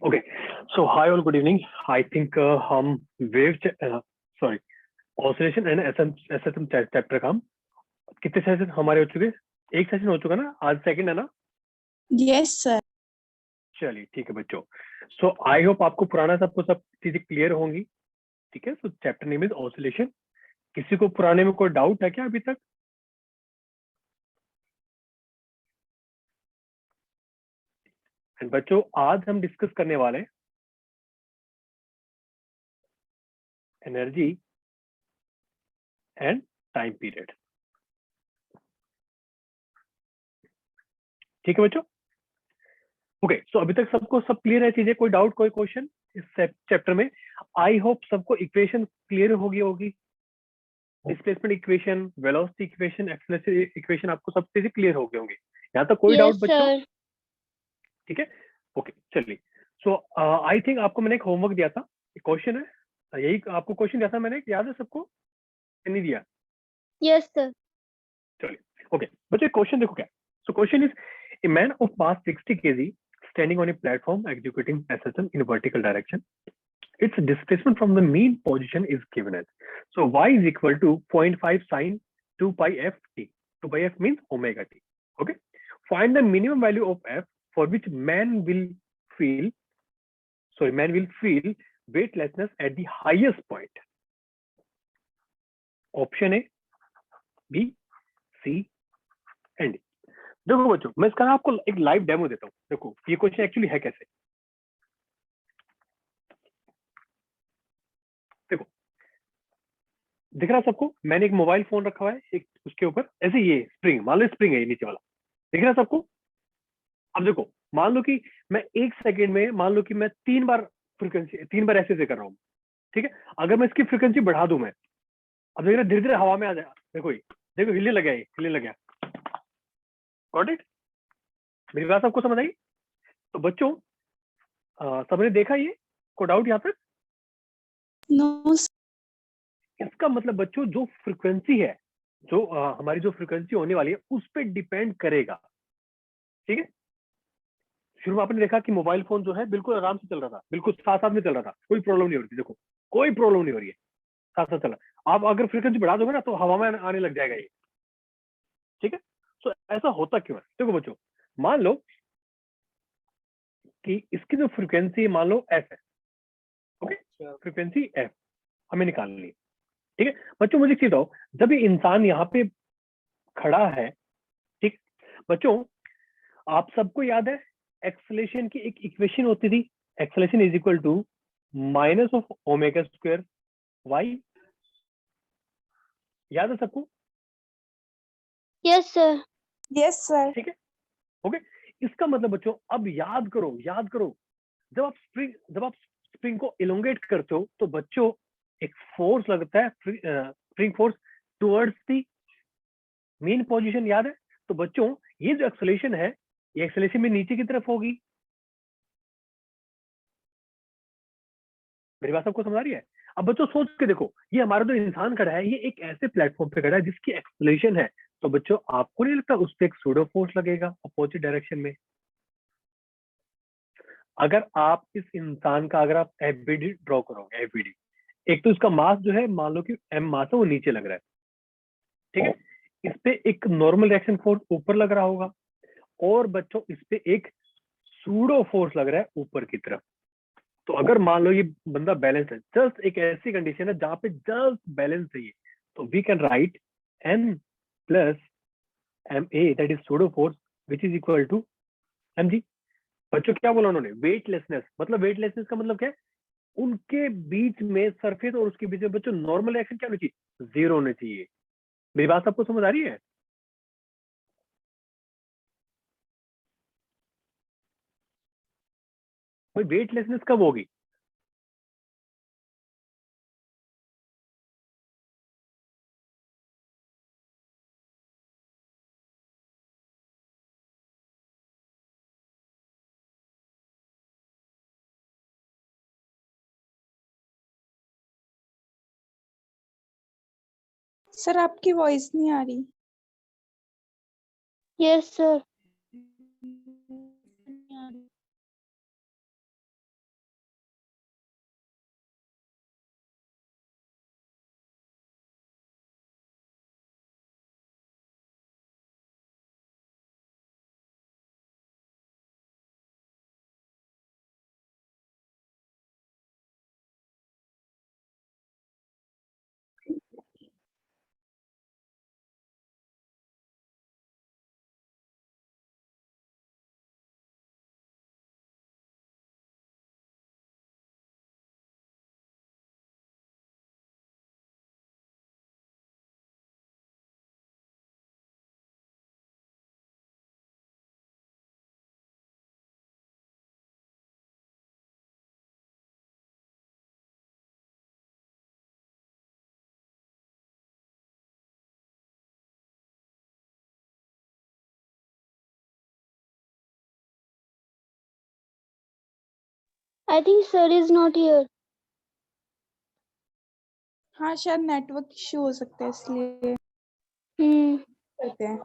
Okay, so hi all, good evening. I think हम wave sorry oscillation and SSM chapter का हम कितने session हमारे हो चुके? एक सेशन हो चुका ना, आज सेकंड है ना? Yes sir. चलिए ठीक है बच्चों, सो आई होप आपको पुराना सबको सब चीजें क्लियर होंगी। ठीक है, सो चैप्टर नेम इज ऑसिलेशन। किसी को पुराने में कोई डाउट है क्या अभी तक? एंड बच्चों आज हम डिस्कस करने वाले हैं एनर्जी एंड टाइम पीरियड। ठीक है बच्चों, ओके सो अभी तक सबको सब क्लियर है चीजें? कोई डाउट, कोई क्वेश्चन इस चैप्टर में? आई होप सबको इक्वेशन क्लियर होगी। Displacement equation, velocity equation, acceleration equation आपको सब चीजें क्लियर हो गए होंगे। यहाँ तक कोई डाउट बच्चों? ठीक है, ओके चलिए। सो आई थिंक आपको मैंने एक होमवर्क दिया था, एक क्वेश्चन है, यही आपको क्वेश्चन दिया था मैंने, याद है सबको? नहीं दिया? Yes sir. चलिए ओके बच्चों, क्वेश्चन देखो क्या। So question is a man of mass 60 kg standing on a platform executing SSM in vertical direction. Its displacement from the mean position is given as, so y is equal to 0.5 sine 2 pi f t. 2 pi f means omega t. Okay, find the minimum value of f for which man will feel weightlessness at the highest point. Option A, B, C and D. देखो बच्चों, मैं इसका ना आपको एक live demo देता हूँ। देखो ये क्वेश्चन एक्चुअली है कैसे। देखो दिख रहा है सबको? मैंने एक मोबाइल फोन रखा हुआ है, एक उसके ऊपर ऐसे ये स्प्रिंग, मान लो स्प्रिंग है ये नीचे वाला, दिख रहा है सबको? अब देखो, मान लो कि मैं एक सेकंड में, मान लो कि मैं 3 बार फ्रीक्वेंसी, 3 बार ऐसे कर रहा हूँ। ठीक है, अगर मैं इसकी फ्रीक्वेंसी बढ़ा दूं, मैं अब देख रहा धीरे धीरे हवा में आ जाए। देखो ये, देखो हिलने लगा, ये हिलने लगा। Got it? मेरी बात सबको समझ आई? तो बच्चों सबने देखा ये? को डाउट यहाँ तक? नो। इसका मतलब बच्चों जो फ्रीक्वेंसी है, जो हमारी जो फ्रीक्वेंसी होने वाली है उस पर डिपेंड करेगा। ठीक है, शुरू में आपने देखा कि मोबाइल फोन जो है बिल्कुल आराम से चल रहा था, बिल्कुल साथ साथ में चल रहा था, कोई प्रॉब्लम नहीं हो रही थी। देखो कोई प्रॉब्लम नहीं हो रही है, साथ साथ चल रहा है। आप अगर फ्रीक्वेंसी बढ़ा दोगे ना तो हवा में आने लग जाएगा ये। ठीक है, तो ऐसा होता क्यों है? देखो बच्चों, मान लो कि इसकी जो फ्रीक्वेंसी मान लो एफ है। ओके, फ्रीक्वेंसी एफ हमें निकालनी है। ठीक है बच्चों, मुझे चीज बताओ, जब ये इंसान यहाँ पे खड़ा है, ठीक बच्चों, आप सबको याद है एक्सेलरेशन की एक इक्वेशन होती थी, acceleration is equal to minus of omega square Y. याद है सबको? Yes sir. Yes sir. ठीक है, ओके। इसका मतलब बच्चों अब याद करो, याद करो, जब आप स्प्रिंग को इलोंगेट करते हो तो बच्चों एक फोर्स लगता है, spring force towards the main position, याद है? तो बच्चों ये जो एक्सेलरेशन है, ये एक्सेलरेशन में नीचे की तरफ होगी। मेरी बात सबको समझ आ रही है? अब बच्चों सोच के देखो, ये हमारा जो इंसान खड़ा है, ये एक ऐसे प्लेटफॉर्म पे खड़ा है जिसकी एक्सेलरेशन है, तो बच्चों आपको नहीं लगता उस पर एक सूडो फोर्स लगेगा अपोजिट डायरेक्शन में? अगर आप इस इंसान का, अगर आप एफबीडी ड्रॉ करोगे, एफबीडी, एक तो इसका मास जो है, मान लो कि एम मास है, वो नीचे लग रहा है। ठीक है, इस पे एक नॉर्मल रिएक्शन फोर्स ऊपर लग रहा होगा, और बच्चों इस पे एक सूडो फोर्स लग रहा है ऊपर की तरफ। तो अगर मान लो ये बंदा बैलेंस है, जस्ट एक ऐसी कंडीशन है जहां पे जस्ट बैलेंस चाहिए, तो we can write N plus M A, that is pseudo force, which is equal to M G. बच्चों क्या बोला उन्होंने? वेटलेसनेस। मतलब वेटलेसनेस का मतलब क्या है? उनके बीच में, सरफेस और उसके बीच में बच्चों नॉर्मल रिएक्शन क्या होनी चाहिए? जीरो होनी चाहिए। मेरी बात आपको समझ आ रही है? भाई वेटलेसनेस कब होगी? सर आपकी वॉइस नहीं आ रही। Yes sir. I think sir is not here. हाँ शायद नेटवर्क इश्यू हो सकता है इसलिए करते हैं।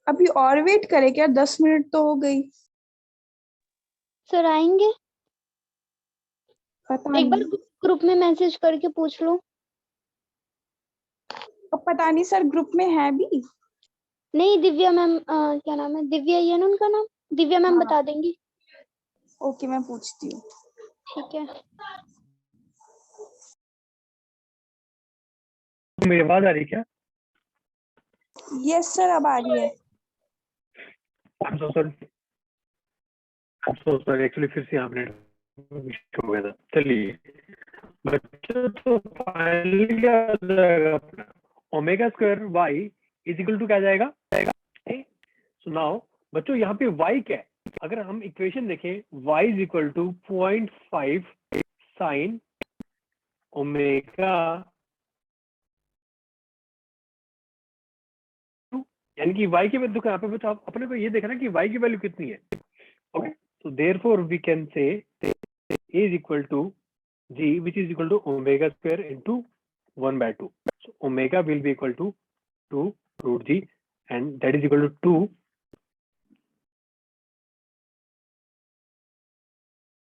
अभी और वेट करें क्या? 10 मिनट तो हो गई। सर आएंगे? पता एक बार नहीं। ग्रुप में मैसेज करके पूछ लो। अब पता नहीं सर ग्रुप में है भी। नहीं, दिव्या मैम, क्या नाम है, दिव्या, ये ना उनका नाम, दिव्या मैम हाँ। बता देंगी। ओके मैं पूछती हूँ। ठीक है। मेरी आवाज आ रही है क्या? यस सर अब आ रही है। I'm so sorry. I'm so sorry. Actually फिर से यहाँ पे हो गया था। चलिए बच्चों, तो फाइनली क्या हो जाएगा अपना omega square Y is equal to क्या जाएगा? सुनाओ बच्चों, यहाँ पे y क्या है? अगर हम इक्वेशन देखें y is equal to 0.5 sine omega, यानी कि y की वैल्यू यहाँ पे बच्चों आप अपने को ये देखना कि y की वैल्यू कितनी है। Okay, so therefore we can say a is equal to g, which is equal to omega square into 1 by 2. So omega will be equal to 2 root g, and that is equal to 2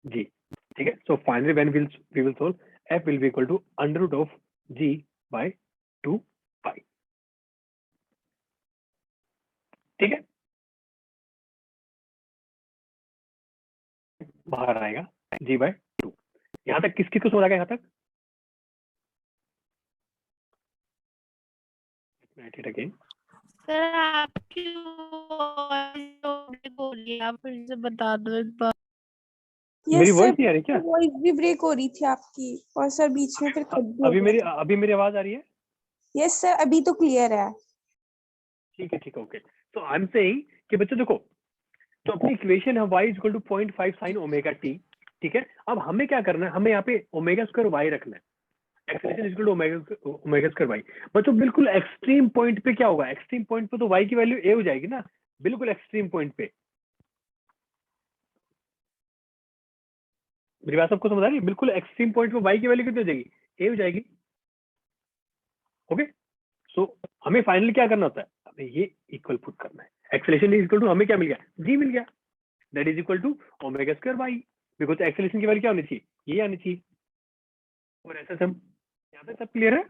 g. ठीक है, so finally when we will solve, f will be equal to under root of g by 2 pi. ठीक है, बाहर आएगा g by 2. यहाँ तक किस को समझ आ गया? यहाँ तक write it again. सर आपकी वॉइस हो रही है, आप फिर से बता दो एक बार। मेरी वॉइस नहीं आ रही क्या? वॉइस भी ब्रेक हो रही थी आपकी और सर बीच में फिर कट भी हो गया। अभी मेरी आवाज आ रही है? यस सर अभी तो क्लियर है। ठीक है, ओके। तो आई एम सेइंग कि बच्चों देखो, तो अपनी इक्वेशन है y equal to 0.5 sine omega T. ठीक है, अब हमें क्या करना है, हमें यहाँ पे ओमेगा स्क्वायर y रखना है, acceleration equal to omega square y। बच्चों बिल्कुल एक्सट्रीम पॉइंट पे क्या होगा? एक्सट्रीम पॉइंट पे तो y की वैल्यू a हो जाएगी ना, बिल्कुल एक्सट्रीम पॉइंट पे। मेरी बात सबको समझ आ रही है? बिल्कुल एक्सट्रीम पॉइंट पे y की वैल्यू कितनी हो जाएगी? a हो जाएगी। ओके, सो हमें फाइनली क्या करना होता है? हमें ये इक्वल पुट करना है। एक्सेलरेशन इक्वल टू हमें क्या मिल गया? g मिल गया। That is equal to omega square Y, because acceleration की वैल्यू क्या होनी चाहिए, ये आनी चाहिए। और ऐसा सब यहाँ पे सब क्लियर है?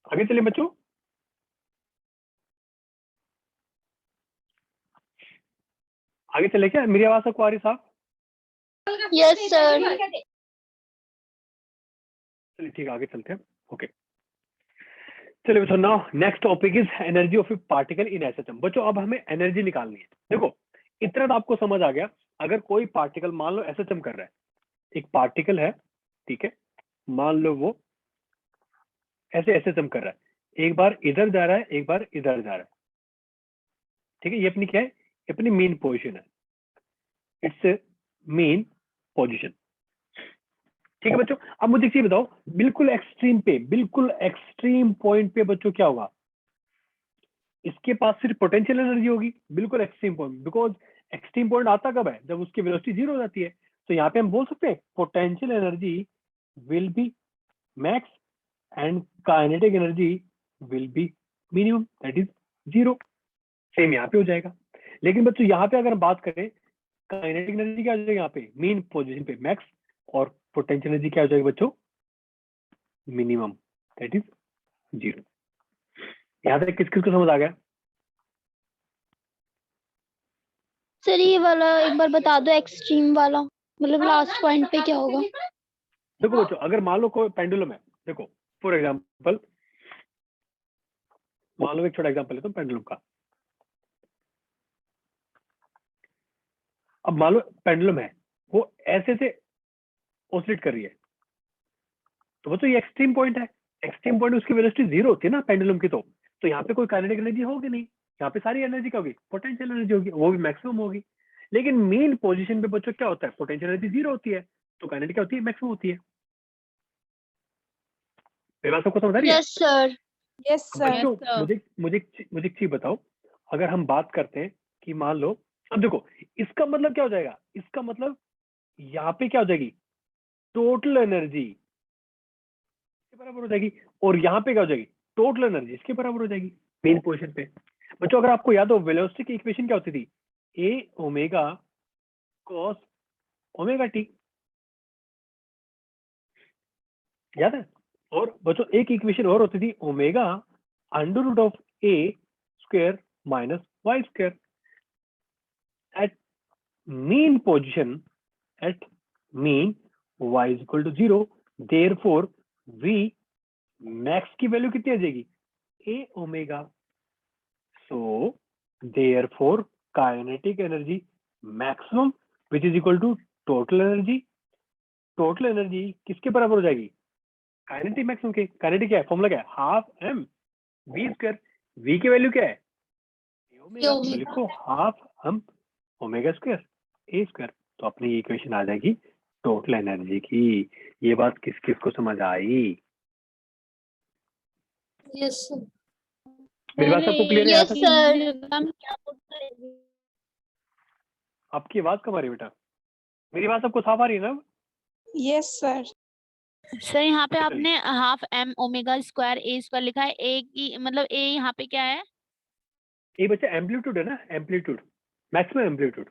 आगे चलिए बच्चों। आगे चले क्या, मेरी आवाज सबको आ रही साहब? Yes sir. चलिए ठीक है, आगे चलते हैं। ओके चलिए बच्चों, now next topic is energy of A particle in SHM. बच्चों अब हमें एनर्जी निकालनी है। देखो इतना तो आपको समझ आ गया, अगर कोई पार्टिकल मान लो एसएचएम कर रहा है, एक पार्टिकल है, ठीक है, मान लो वो ऐसे एसएचएम कर रहा है, एक बार इधर जा रहा है, एक बार इधर जा रहा है, ठीक है, ये अपनी क्या है, ये अपनी मेन पोजीशन है, इट्स मेन पोजीशन। ठीक है बच्चों, अब मुझे एक चीज बताओ, बिल्कुल एक्सट्रीम पे, बिल्कुल एक्सट्रीम पॉइंट पे बच्चों क्या होगा, इसके पास सिर्फ पोटेंशियल एनर्जी होगी, बिल्कुल extreme point. Because extreme point आता कब है, जब उसकी वेलोसिटी जीरो हो जाती है। तो यहाँ पे हम बोल सकते हैं potential energy will B max and kinetic energy will B minimum, that is zero. Same यहाँ पे हो जाएगा। लेकिन बच्चों यहाँ पे अगर हम बात करें, काइनेटिक एनर्जी क्या हो जाएगी यहाँ पे, मेन पोजीशन पे मैक्स, और पोटेंशियल एनर्जी क्या हो जाएगी बच्चों, मिनिमम, दैट इज जीरो। यहाँ तक किस किस को समझ आ गया? सर ये वाला एक बार बता दो, एक्सट्रीम वाला, मतलब लास्ट पॉइंट पे क्या होगा? देखो बच्चों, अगर मान लो कोई पेंडुलम है, देखो फॉर एग्जांपल, मान लो एक छोटा एग्जांपल लेता हूं पेंडुलम का। अब मान लो पेंडुलम है, वो ऐसे से ऑसिलेट कर रही है, तो बच्चों ये एक्सट्रीम पॉइंट है। एक्सट्रीम पॉइंट उसकी वेलोसिटी जीरो होती है ना पेंडुलम की, तो यहाँ पे कोई काइनेटिक एनर्जी होगी नहीं, यहाँ पे सारी एनर्जी क्या होगी, पोटेंशियल एनर्जी होगी, वो भी मैक्सिमम होगी। लेकिन मेन पोजीशन पे बच्चों क्या होता है, पोटेंशियल एनर्जी जीरो होती है, तो काइनेटिक क्या होती है, मैक्सिमम होती है। मेरी बात सबको समझ आ रही है? Yes sir. Yes sir. बच्चों Yes, sir. मुझे एक चीज बताओ, अगर हम बात करते हैं कि मान लो, अब देखो इसका मतलब क्या हो जाएगा, इसका मतलब यहाँ पे क्या हो जाएगी, टोटल एनर्जी इसके बराबर हो जाएगी, और यहाँ पे क्या हो जाएगी, टोटल एनर्जी इसके बराबर हो जाएगी मेन पोजीशन पे। बच्चों अगर आपको याद हो, वेलोसिटी की इक्वेशन क्या होती थी, A omega cos omega T, याद है? और बच्चों एक इक्वेशन और होती थी, omega under root of A square minus Y square at mean position, at mean y is equal to 0, therefore v max की वैल्यू कितनी आ जाएगी, a omega. so therefore kinetic energy maximum which is equal to total energy, total energy किसके बराबर हो जाएगी, kinetic maximum के। Kinetic क्या है, फॉर्मूला क्या है, half M V square, V की वैल्यू क्या है, ओमेगा, तो लिखो हाफ एम ओमेगा स्क्वायर ए स्क्वायर, तो अपनी इक्वेशन आ जाएगी टोटल एनर्जी की। ये बात किस किस को समझ आई? Yes sir. मेरी बात सबको क्लियर है यहाँ यस तक? सर। आपकी आवाज कम आ रही है बेटा, मेरी बात सबको साफ आ रही है ना? Yes sir. सर यहाँ पे आपने हाफ एम ओमेगा स्क्वायर ए स्क्वायर लिखा है, ए की मतलब ए यहाँ पे क्या है? ये बच्चा एम्पलीट्यूड है ना, एम्पलीट्यूड, मैक्सिमम एम्पलीट्यूड।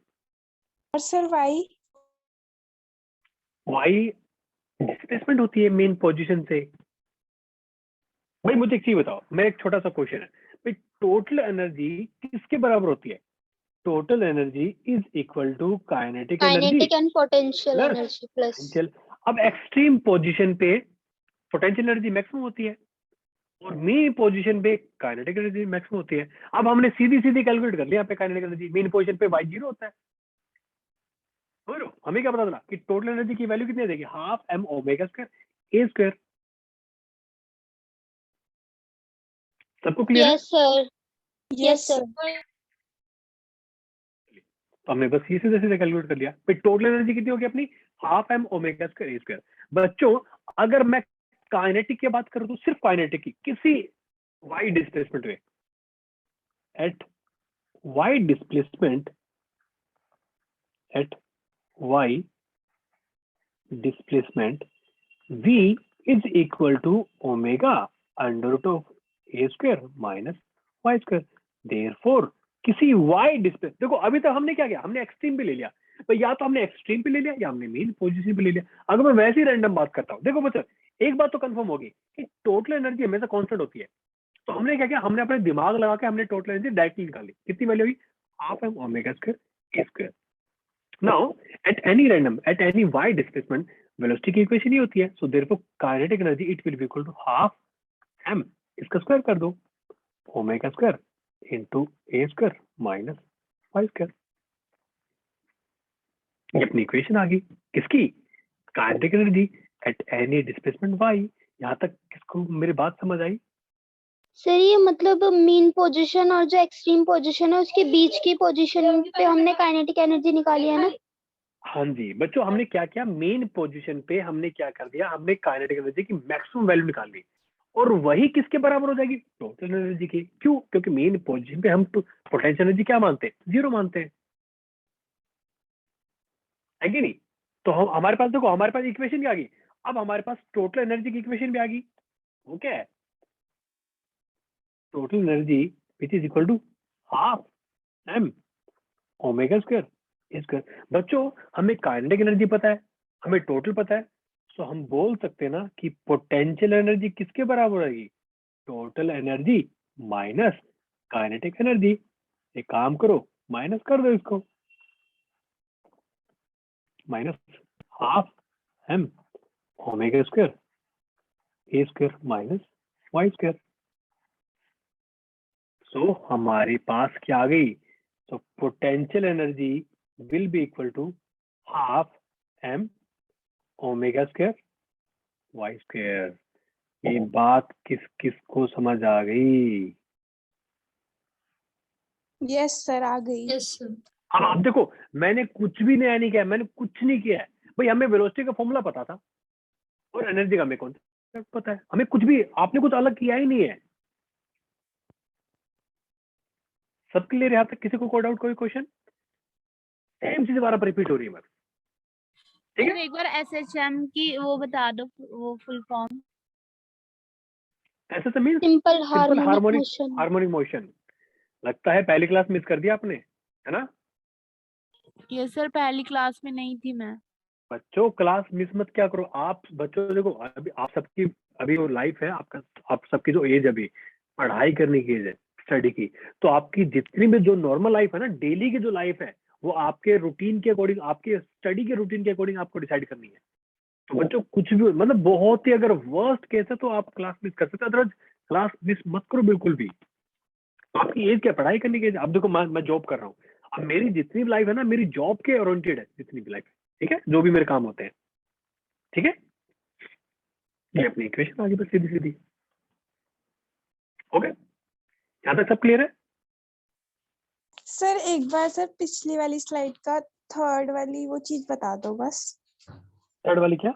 और सर वाई? वाई डिस्प्लेसमेंट होती है मेन पोजीशन से। भाई मुझे एक चीज बताओ, मेरा एक छोटा सा क्वेश्चन है भाई, टोटल एनर्जी किसके बराबर होती है, total energy is equal to kinetic energy kinetic and potential plus energy plus. Potential. अब एक्सट्रीम पोजीशन पे पोटेंशियल एनर्जी मैक्सिमम होती है, और मेन पोजीशन पे काइनेटिक एनर्जी मैक्सिमम होती है। अब हमने सीधी सीधी कैलकुलेट कर लिया, यहाँ पे काइनेटिक एनर्जी मेन पोजीशन पे वाई जीरो होता है, समझ लो हमें क्या पता चला कि टोटल एनर्जी की वैल्यू कितनी आ जाएगी, हाफ एम ओमेगा स्क्वायर ए स्क्वायर। सबको क्लियर है? Yes sir. Yes sir. तो हमने बस ये सीधे सीधे कैलकुलेट कर लिया, फिर टोटल एनर्जी कितनी होगी अपनी, हाफ एम ओमेगा स्क्वायर ए स्क्वायर। बच्चों अगर मैं काइनेटिक की बात करूं, तो सिर्फ काइनेटिक की, किसी वाई डिस्प्लेसमेंट में, at Y displacement, at Y displacement v is equal to omega under root of A square minus Y square. Therefore किसी वाई डिस्प्लेस, देखो अभी तक हमने क्या किया, हमने एक्सट्रीम पे ले लिया, तो या तो हमने एक्सट्रीम पे ले लिया या हमने मेन पोजीशन पे ले लिया। अगर मैं वैसे ही रैंडम बात करता हूँ, देखो बच्चों एक बात तो कंफर्म होगी कि टोटल एनर्जी हमेशा कांस्टेंट होती है। तो हमने क्या किया, हमने अपने दिमाग लगा के हमने टोटल एनर्जी डायरेक्टली निकाली। कितनी वैल्यू हुई, half M omega square A square. Now at any random, at any Y displacement, velocity की इक्वेशन ही होती है। So therefore kinetic energy it will be equal to half M, इसका square कर दो, omega square into A square minus Y square. ये अपनी equation आ गई किसकी, kinetic energy at any displacement Y. यहाँ तक किसको मेरी बात समझ आई? सर ये मतलब मीन पोजीशन और जो एक्सट्रीम पोजीशन है उसके बीच की पोजीशन पे हमने काइनेटिक एनर्जी निकाली है ना? हाँ जी बच्चों, हमने क्या किया, मेन पोजीशन पे हमने क्या कर दिया, हमने काइनेटिक एनर्जी की मैक्सिमम वैल्यू निकाल ली, और वही किसके बराबर हो जाएगी, टोटल एनर्जी की। क्यों, क्योंकि मेन पोजीशन पे हम पोटेंशियल एनर्जी क्या मानते हैं, जीरो मानते हैं, है कि नहीं? तो हम हमारे पास देखो, हमारे पास इक्वेशन भी आ गई। अब हमारे पास टोटल एनर्जी की इक्वेशन भी आ गई। वो क्या है, total energy which is equal to half M omega square A square. बच्चों हमें काइनेटिक एनर्जी पता है, हमें टोटल पता है, तो हम बोल सकते हैं ना कि पोटेंशियल एनर्जी किसके बराबर आएगी, total energy minus kinetic energy. एक काम करो, माइनस कर दो इसको, minus half M omega square ए square minus Y square. So हमारे पास क्या आ गई, तो potential energy will be equal to half M omega square y square. ये बात किस किस को समझ आ गई? यस सर, आ गई। Yes sir. हाँ अब देखो, मैंने कुछ भी नया नहीं किया, मैंने कुछ नहीं किया है भाई। हमें वेलोसिटी का फॉर्मूला पता था और एनर्जी का हमें कॉन्सेप्ट पता है, हमें कुछ भी, आपने कुछ अलग किया ही नहीं है। सब क्लियर यहाँ तक? किसी को कोई डाउट, कोई क्वेश्चन? सेम चीज दोबारा रिपीट हो रही है बस, ठीक सर है? एक बार एसएचएम की वो बता दो, वो फुल फॉर्म। ऐसा तो mean simple simple harmonic harmonic motion. Harmonic motion. लगता है पहली क्लास मिस कर दिया आपने, है ना? ये सर पहली क्लास में नहीं थी मैं। बच्चों क्लास मिस मत क्या करो आप। बच्चों देखो, अभी आप सबकी अभी वो लाइफ है आपका, आप सबकी जो एज अभी पढ़ाई करने की एज है, स्टडी की, तो आपकी जितनी भी जो नॉर्मल लाइफ है ना, डेली की जो लाइफ है, वो आपके रूटीन के अकॉर्डिंग, आपके स्टडी के रूटीन के अकॉर्डिंग आपको डिसाइड करनी है। तो बच्चों कुछ भी मतलब बहुत ही अगर वर्स्ट केस है तो आप क्लास मिस कर सकते हो, अदरवाइज क्लास मिस मत करो बिल्कुल भी। आपकी एज क्या, पढ़ाई करने की एज। अब देखो मैं जॉब कर रहा हूँ, अब मेरी जितनी भी लाइफ है ना, मेरी जॉब के ओरिएंटेड है जितनी भी लाइफ है, ठीक है, जो भी मेरे काम होते हैं, ठीक है। ये अपनी इक्वेशन आगे बस सीधी सीधी। ओके, यहाँ तक सब क्लियर है? सर एक बार सर पिछली वाली स्लाइड का थर्ड वाली वो चीज बता दो बस। थर्ड वाली क्या?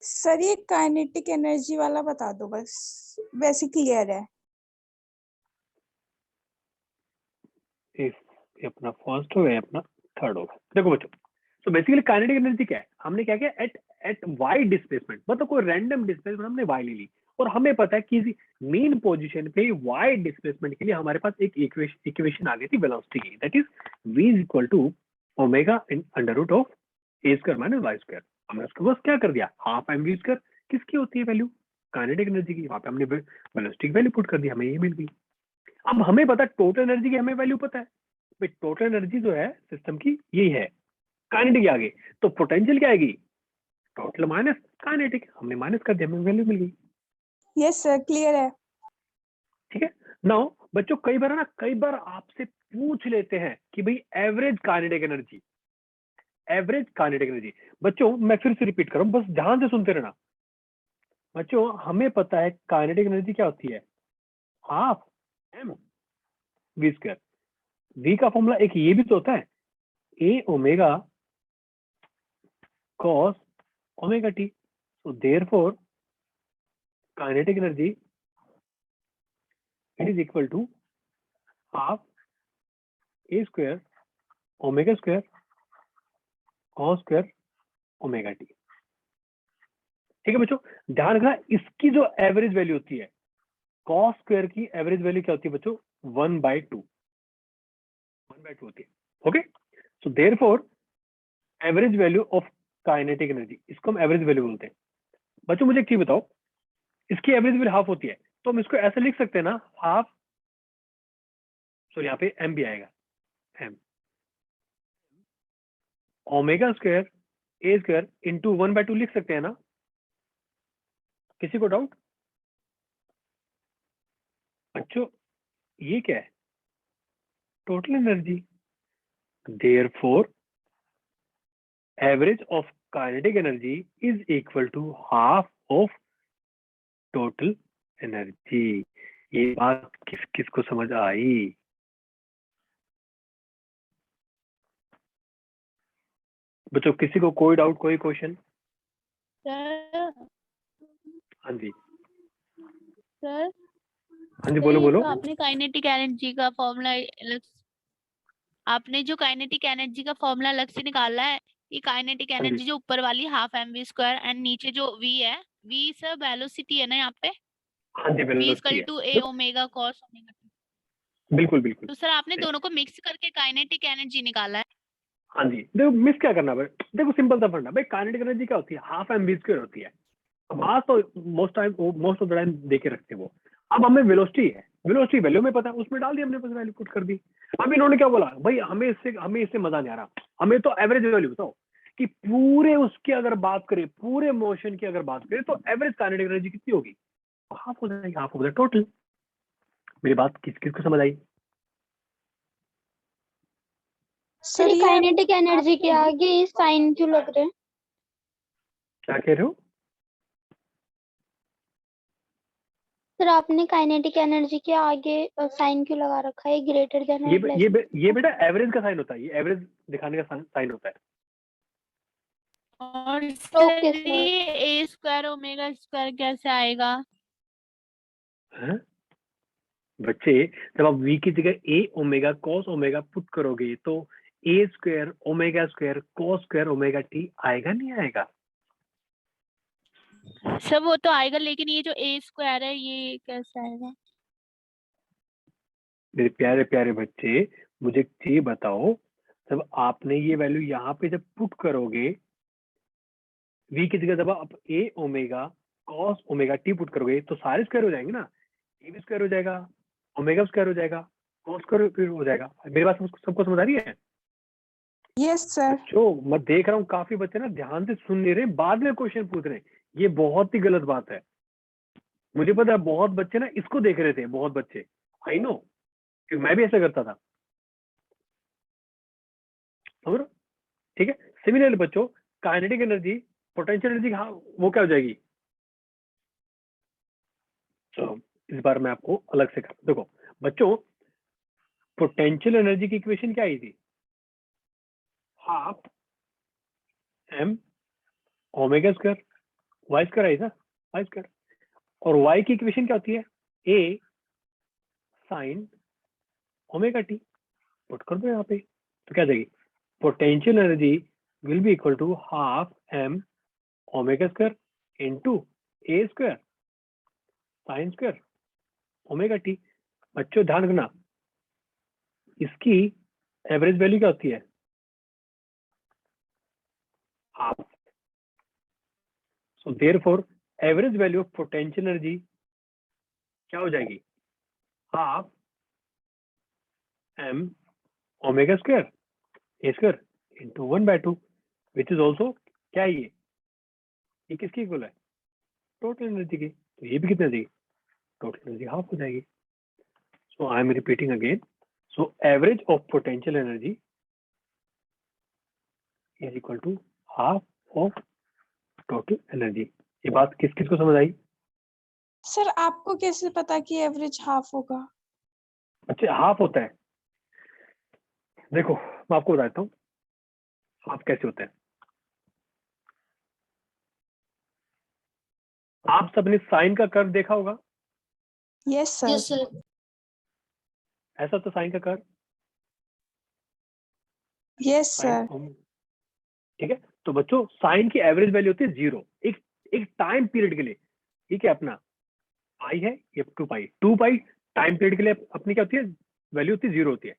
सर ये काइनेटिक एनर्जी वाला बता दो बस, वैसे क्लियर है। ये अपना फर्स्ट हो गया, अपना थर्ड हो गया। देखो बच्चों, तो बेसिकली काइनेटिक एनर्जी क्या है, हमने क्या किया, एट एट वाई डिस्प्लेसमेंट, मतलब कोई रैंडम डिस्प्लेसमेंट हमने वाई ले ली, और हमें पता है कि मेन पोजीशन पे वाई डिस्प्लेसमेंट के लिए हमारे पास एक इक्वेशन आ गई थी वेलोसिटी की, that is v is equal to omega in under root of A square minus Y square. हमने उसको बस क्या कर दिया, हाफ एम वी स्क्वायर। किसकी होती है वैल्यू, काइनेटिक एनर्जी की। वहां पे हमने वेलोसिटी की वैल्यू पुट कर दी, हमें ये मिल गई। अब हमें पता टोटल एनर्जी की हमें वैल्यू पता है भाई, टोटल एनर्जी जो है सिस्टम की यही है, काइनेटिक के आगे। तो पोटेंशियल क्या आएगी, टोटल माइनस काइनेटिक, हमने माइनस कर दिया, हमें वैल्यू मिल गई। यस सर, क्लियर है। ठीक है। नाउ बच्चों कई बार आपसे पूछ लेते हैं कि भाई average kinetic energy, average kinetic energy. बच्चों मैं फिर से रिपीट कर रहा हूं, बस ध्यान से सुनते रहना। बच्चों हमें पता है काइनेटिक एनर्जी क्या होती है, half M V square. V का फॉर्मूला एक ये भी तो होता है, A omega cos omega t. So therefore kinetic energy it is equal to half a square omega square cos square omega t. ठीक है बच्चों, ध्यान रखना इसकी जो एवरेज वैल्यू होती है, कॉस स्क्वायर की एवरेज वैल्यू क्या होती है बच्चों, 1/2 होती है। Okay, so therefore average value of kinetic energy, इसको हम एवरेज वैल्यू बोलते हैं। बच्चों मुझे एक चीज बताओ, इसकी एवरेज वैल्यू हाफ होती है, तो हम इसको ऐसे लिख सकते हैं ना, हाफ, सो यहाँ पे m भी आएगा, m omega square a square into 1/2 लिख सकते हैं ना, किसी को डाउट? बच्चों ये क्या है, total energy, therefore average of kinetic energy is equal to half of total energy. ये बात किस किस को समझ आई? बच्चों किसी को कोई डाउट, कोई क्वेश्चन? सर हाँ जी, सर हाँ जी, बोलो बोलो। तो आपने काइनेटिक एनर्जी का फॉर्मूला आपने जो काइनेटिक एनर्जी का फॉर्मूला अलग से निकाला है, ये काइनेटिक हाँ जी, एनर्जी जो ऊपर वाली हाफ mv स्क्वायर एंड नीचे जो v है, v सर वेलोसिटी है ना यहाँ पे, हाँ जी, v वेलोसिटी इक्वल है, to a omega cos omega t। बिल्कुल बिल्कुल। तो सर आपने दोनों को मिक्स करके काइनेटिक एनर्जी निकाला है। हाँ जी, देखो मिस क्या करना भाई, देखो सिंपल सा फंडा भाई, काइनेटिक एनर्जी क्या होती है, हाफ mv स्क्वायर होती है। मास तो मोस्ट ऑफ द टाइम देके रखते हैं वो। अब हमें वेलोसिटी है, वेलोसिटी वैल्यू में पता है, उसमें डाल दी हमने, बस वैल्यू पुट कर दी। अब इन्होंने क्या बोला भाई, हमें इससे मजा नहीं आ रहा, हमें तो एवरेज वैल्यू बताओ कि पूरे उसकी अगर बात करें, पूरे मोशन की अगर बात करें, तो एवरेज काइनेटिक एनर्जी कितनी होगी, हाफ हो जाएगी, हाफ हो जाएगी टोटल। मेरी बात किस किस को समझ आई? सर ये काइनेटिक एनर्जी के आगे साइन क्यों लग रहे हैं? क्या कह रहे हो? सर आपने काइनेटिक एनर्जी के आगे साइन क्यों लगा रखा है, ग्रेटर देन ये बेटा एवरेज का साइन होता है, ये एवरेज दिखाने का साइन होता है। और ओके सर सर। ये a स्क्वायर ओमेगा स्क्वायर कैसे आएगा? हैं? बच्चे जब आप v की जगह a omega cos omega put करोगे, तो a square omega square cos square omega t आएगा, नहीं आएगा? सर वो तो आएगा, लेकिन ये जो a स्क्वायर है ये कैसे आएगा? मेरे प्यारे प्यारे बच्चे, मुझे एक चीज बताओ, जब आपने ये वैल्यू यहाँ पे जब पुट करोगे, v की जगह जब आप a omega cos omega t put करोगे, तो सारे स्क्वायर हो जाएंगे ना, a भी स्क्वायर हो जाएगा, ओमेगा स्क्वायर हो जाएगा, cos स्क्वायर हो जाएगा। मेरी बात सबको समझ आ रही है? Yes sir. बच्चों मैं देख रहा हूँ काफी बच्चे ना ध्यान से सुन नहीं रहे, बाद में क्वेश्चन पूछ रहे हैं, ये बहुत ही गलत बात है। मुझे पता है बहुत बच्चे ना इसको देख रहे थे, बहुत बच्चे, आई नो, क्योंकि मैं भी ऐसा करता था, समझ रहे हो? ठीक है, सिमिलरली बच्चों, काइनेटिक एनर्जी, पोटेंशियल एनर्जी, हाँ वो क्या हो जाएगी? चलो इस बार मैं आपको अलग से करता, देखो बच्चों, पोटेंशियल एनर्जी की इक्वेशन क्या आई थी, half m omega square y square आई था, वाई स्क्वायर, और y की इक्वेशन क्या होती है, a sine omega t, put कर दो यहाँ पे, तो क्या जाएगी, potential energy will be equal to half m omega square into a square sine square omega t. बच्चों ध्यान रखना, इसकी एवरेज वैल्यू क्या होती है, half. So therefore average value of potential energy क्या हो जाएगी, half m omega square a square into 1/2, which is also क्या है, ये किसकी इक्वल है, टोटल एनर्जी की। तो ये भी कितना देगी, टोटल एनर्जी हाफ हो जाएगी। So I am repeating again, so average of potential energy is equal to half of total energy. ये बात किस किस को समझ आई? सर आपको कैसे पता कि एवरेज हाफ होगा? अच्छा हाफ होता है, देखो मैं आपको बताता हूँ हाफ कैसे होता है। आप सबने साइन का कर्व देखा होगा, यस सर। ऐसा तो साइन का कर्व, यस साइन, सर। ठीक है। तो बच्चों साइन की एवरेज वैल्यू होती है 0, एक एक टाइम पीरियड के लिए, ठीक है, अपना पाई है, ये 2 पाई टाइम पीरियड के लिए अपनी क्या होती है, वैल्यू होती है 0 होती है।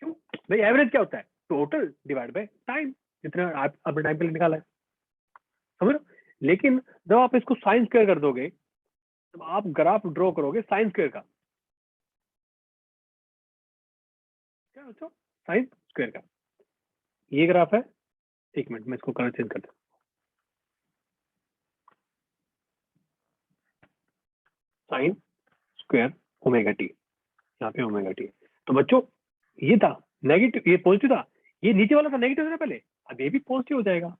क्यों भाई? एवरेज क्या होता है? टोटल डिवाइड बाय टाइम, जितना आप अपने टाइम पीरियड निकाला है, समझ लो। लेकिन जब आप इसको साइन स्क्वायर कर दोगे, जब आप ग्राफ ड्रॉ करोगे साइन स्क्वायर का, क्या बच्चों, साइन स्क्वायर का ये ग्राफ है। एक मिनट मैं इसको कलर चेंज करता हूँ। साइन स्क्वायर ओमेगा टी, यहाँ पे ओमेगा टी। तो बच्चों ये था नेगेटिव, ये पॉजिटिव था, ये नीचे वाला था नेगेटिव था ना पहले, अब ये भी पॉजिटिव हो जाएगा,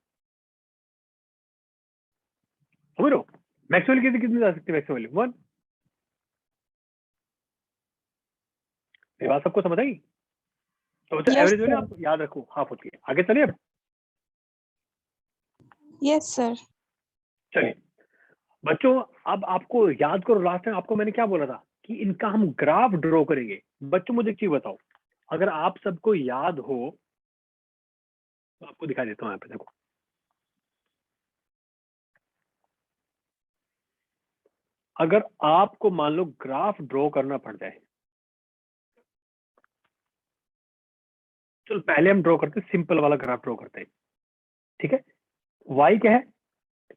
समझ लो। मैक्सवेल की कितनी जा सकती है? मैक्सवेल 1। ये बात सबको समझ आई? तो बच्चों Yes, एवरेज वैल्यू sir. आप याद रखो हाफ होती है। आगे चलिए अब, Yes, sir. चलिए बच्चों अब आपको याद करो, लास्ट टाइम आपको मैंने क्या बोला था कि इनका हम ग्राफ ड्रॉ करेंगे। बच्चों मुझे एक चीज बताओ, अगर आप सबको याद हो तो आपको दिखा देता हूँ यहाँ पे, देखो अगर आपको मान लो ग्राफ ड्रॉ करना पड़ जाए, चलो पहले हम ड्रॉ करते हैं, सिंपल वाला ग्राफ ड्रॉ करते हैं, ठीक है। वाई क्या है?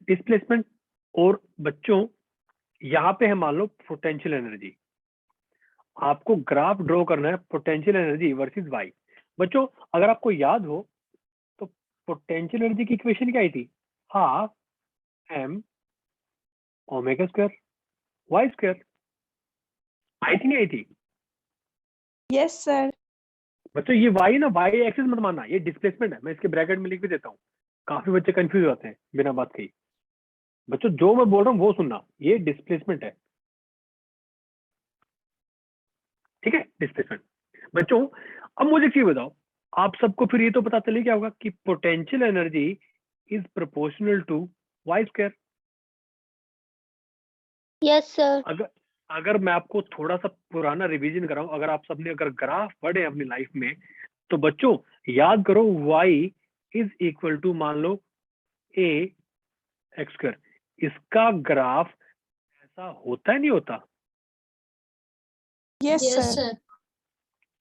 डिस्प्लेसमेंट, और बच्चों यहाँ पे है मान लो पोटेंशियल एनर्जी। आपको ग्राफ ड्रॉ करना है पोटेंशियल एनर्जी वर्सेस वाई। बच्चों अगर आपको याद हो तो पोटेंशियल एनर्जी की इक्वेशन क्या आई थी? Half M omega square y square, आई थी नहीं आई थी? Yes, sir. बच्चों ये वाई ना, वाई एक्सिस मत मानना, ये डिस्प्लेसमेंट है। मैं इसके ब्रैकेट में लिख भी देता हूँ, काफी बच्चे कंफ्यूज होते हैं बिना बात कही। बच्चों जो मैं बोल रहा हूँ वो सुनना, ये डिस्प्लेसमेंट है, ठीक है, डिस्प्लेसमेंट। बच्चों अब मुझे एक चीज बताओ, आप सबको फिर ये तो पता चले क्या होगा कि potential energy is proportional to Y square. Yes sir. अगर मैं आपको थोड़ा सा पुराना रिवीजन कराऊं, अगर आप सबने अगर ग्राफ पढ़े अपनी लाइफ में, तो बच्चों याद करो y इज इक्वल टू मान लो a एक्स स्क्वायर। इसका ग्राफ ऐसा होता है नहीं होता? Yes, sir.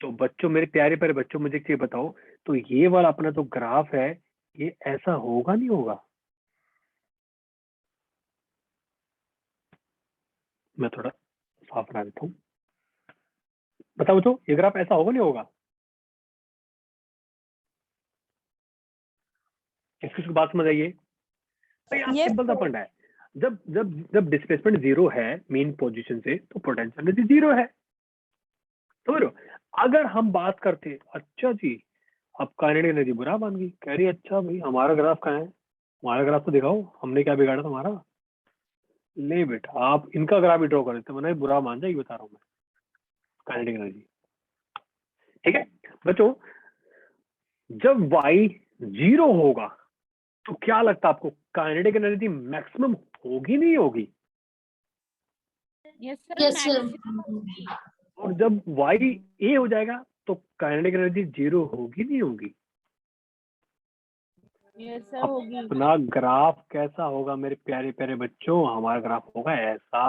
तो बच्चों मेरे प्यारे प्यारे बच्चों मुझे एक चीज बताओ, तो ये वाला अपना जो ग्राफ है ये ऐसा होगा नहीं होगा? मैं थोड़ा साफ बना देता हूँ, बताओ बच्चों ये ग्राफ ऐसा होगा नहीं होगा? किसकी बात समझ आइए भाई? आप Yes, सिंपल सा sir. फंडा है, जब जब जब डिस्प्लेसमेंट 0 है मेन पोजीशन से, तो पोटेंशियल एनर्जी 0 है, समझ रहे हो? अगर हम बात करते हैं, अच्छा जी अब काइनेटिक एनर्जी बुरा मान गई, कह रही अच्छा भाई हमारा ग्राफ कहाँ है, हमारा ग्राफ तो दिखाओ, हमने क्या बिगाड़ा तुम्हारा? ले बेटा आप इनका ग्राफ भी ड्रॉ कर देते, मैंने बुरा मान जाएगी, बता रहा हूँ मैं, काइनेटिक एनर्जी, ठीक है। बच्चों जब y 0 होगा तो क्या लगता है आपको, काइनेटिक एनर्जी मैक्सिमम होगी नहीं होगी? यस सर, और जब y a हो जाएगा तो काइनेटिक एनर्जी 0 होगी नहीं होगी? यस सर होगी। अपना ग्राफ कैसा होगा मेरे प्यारे प्यारे बच्चों? हमारा ग्राफ होगा ऐसा।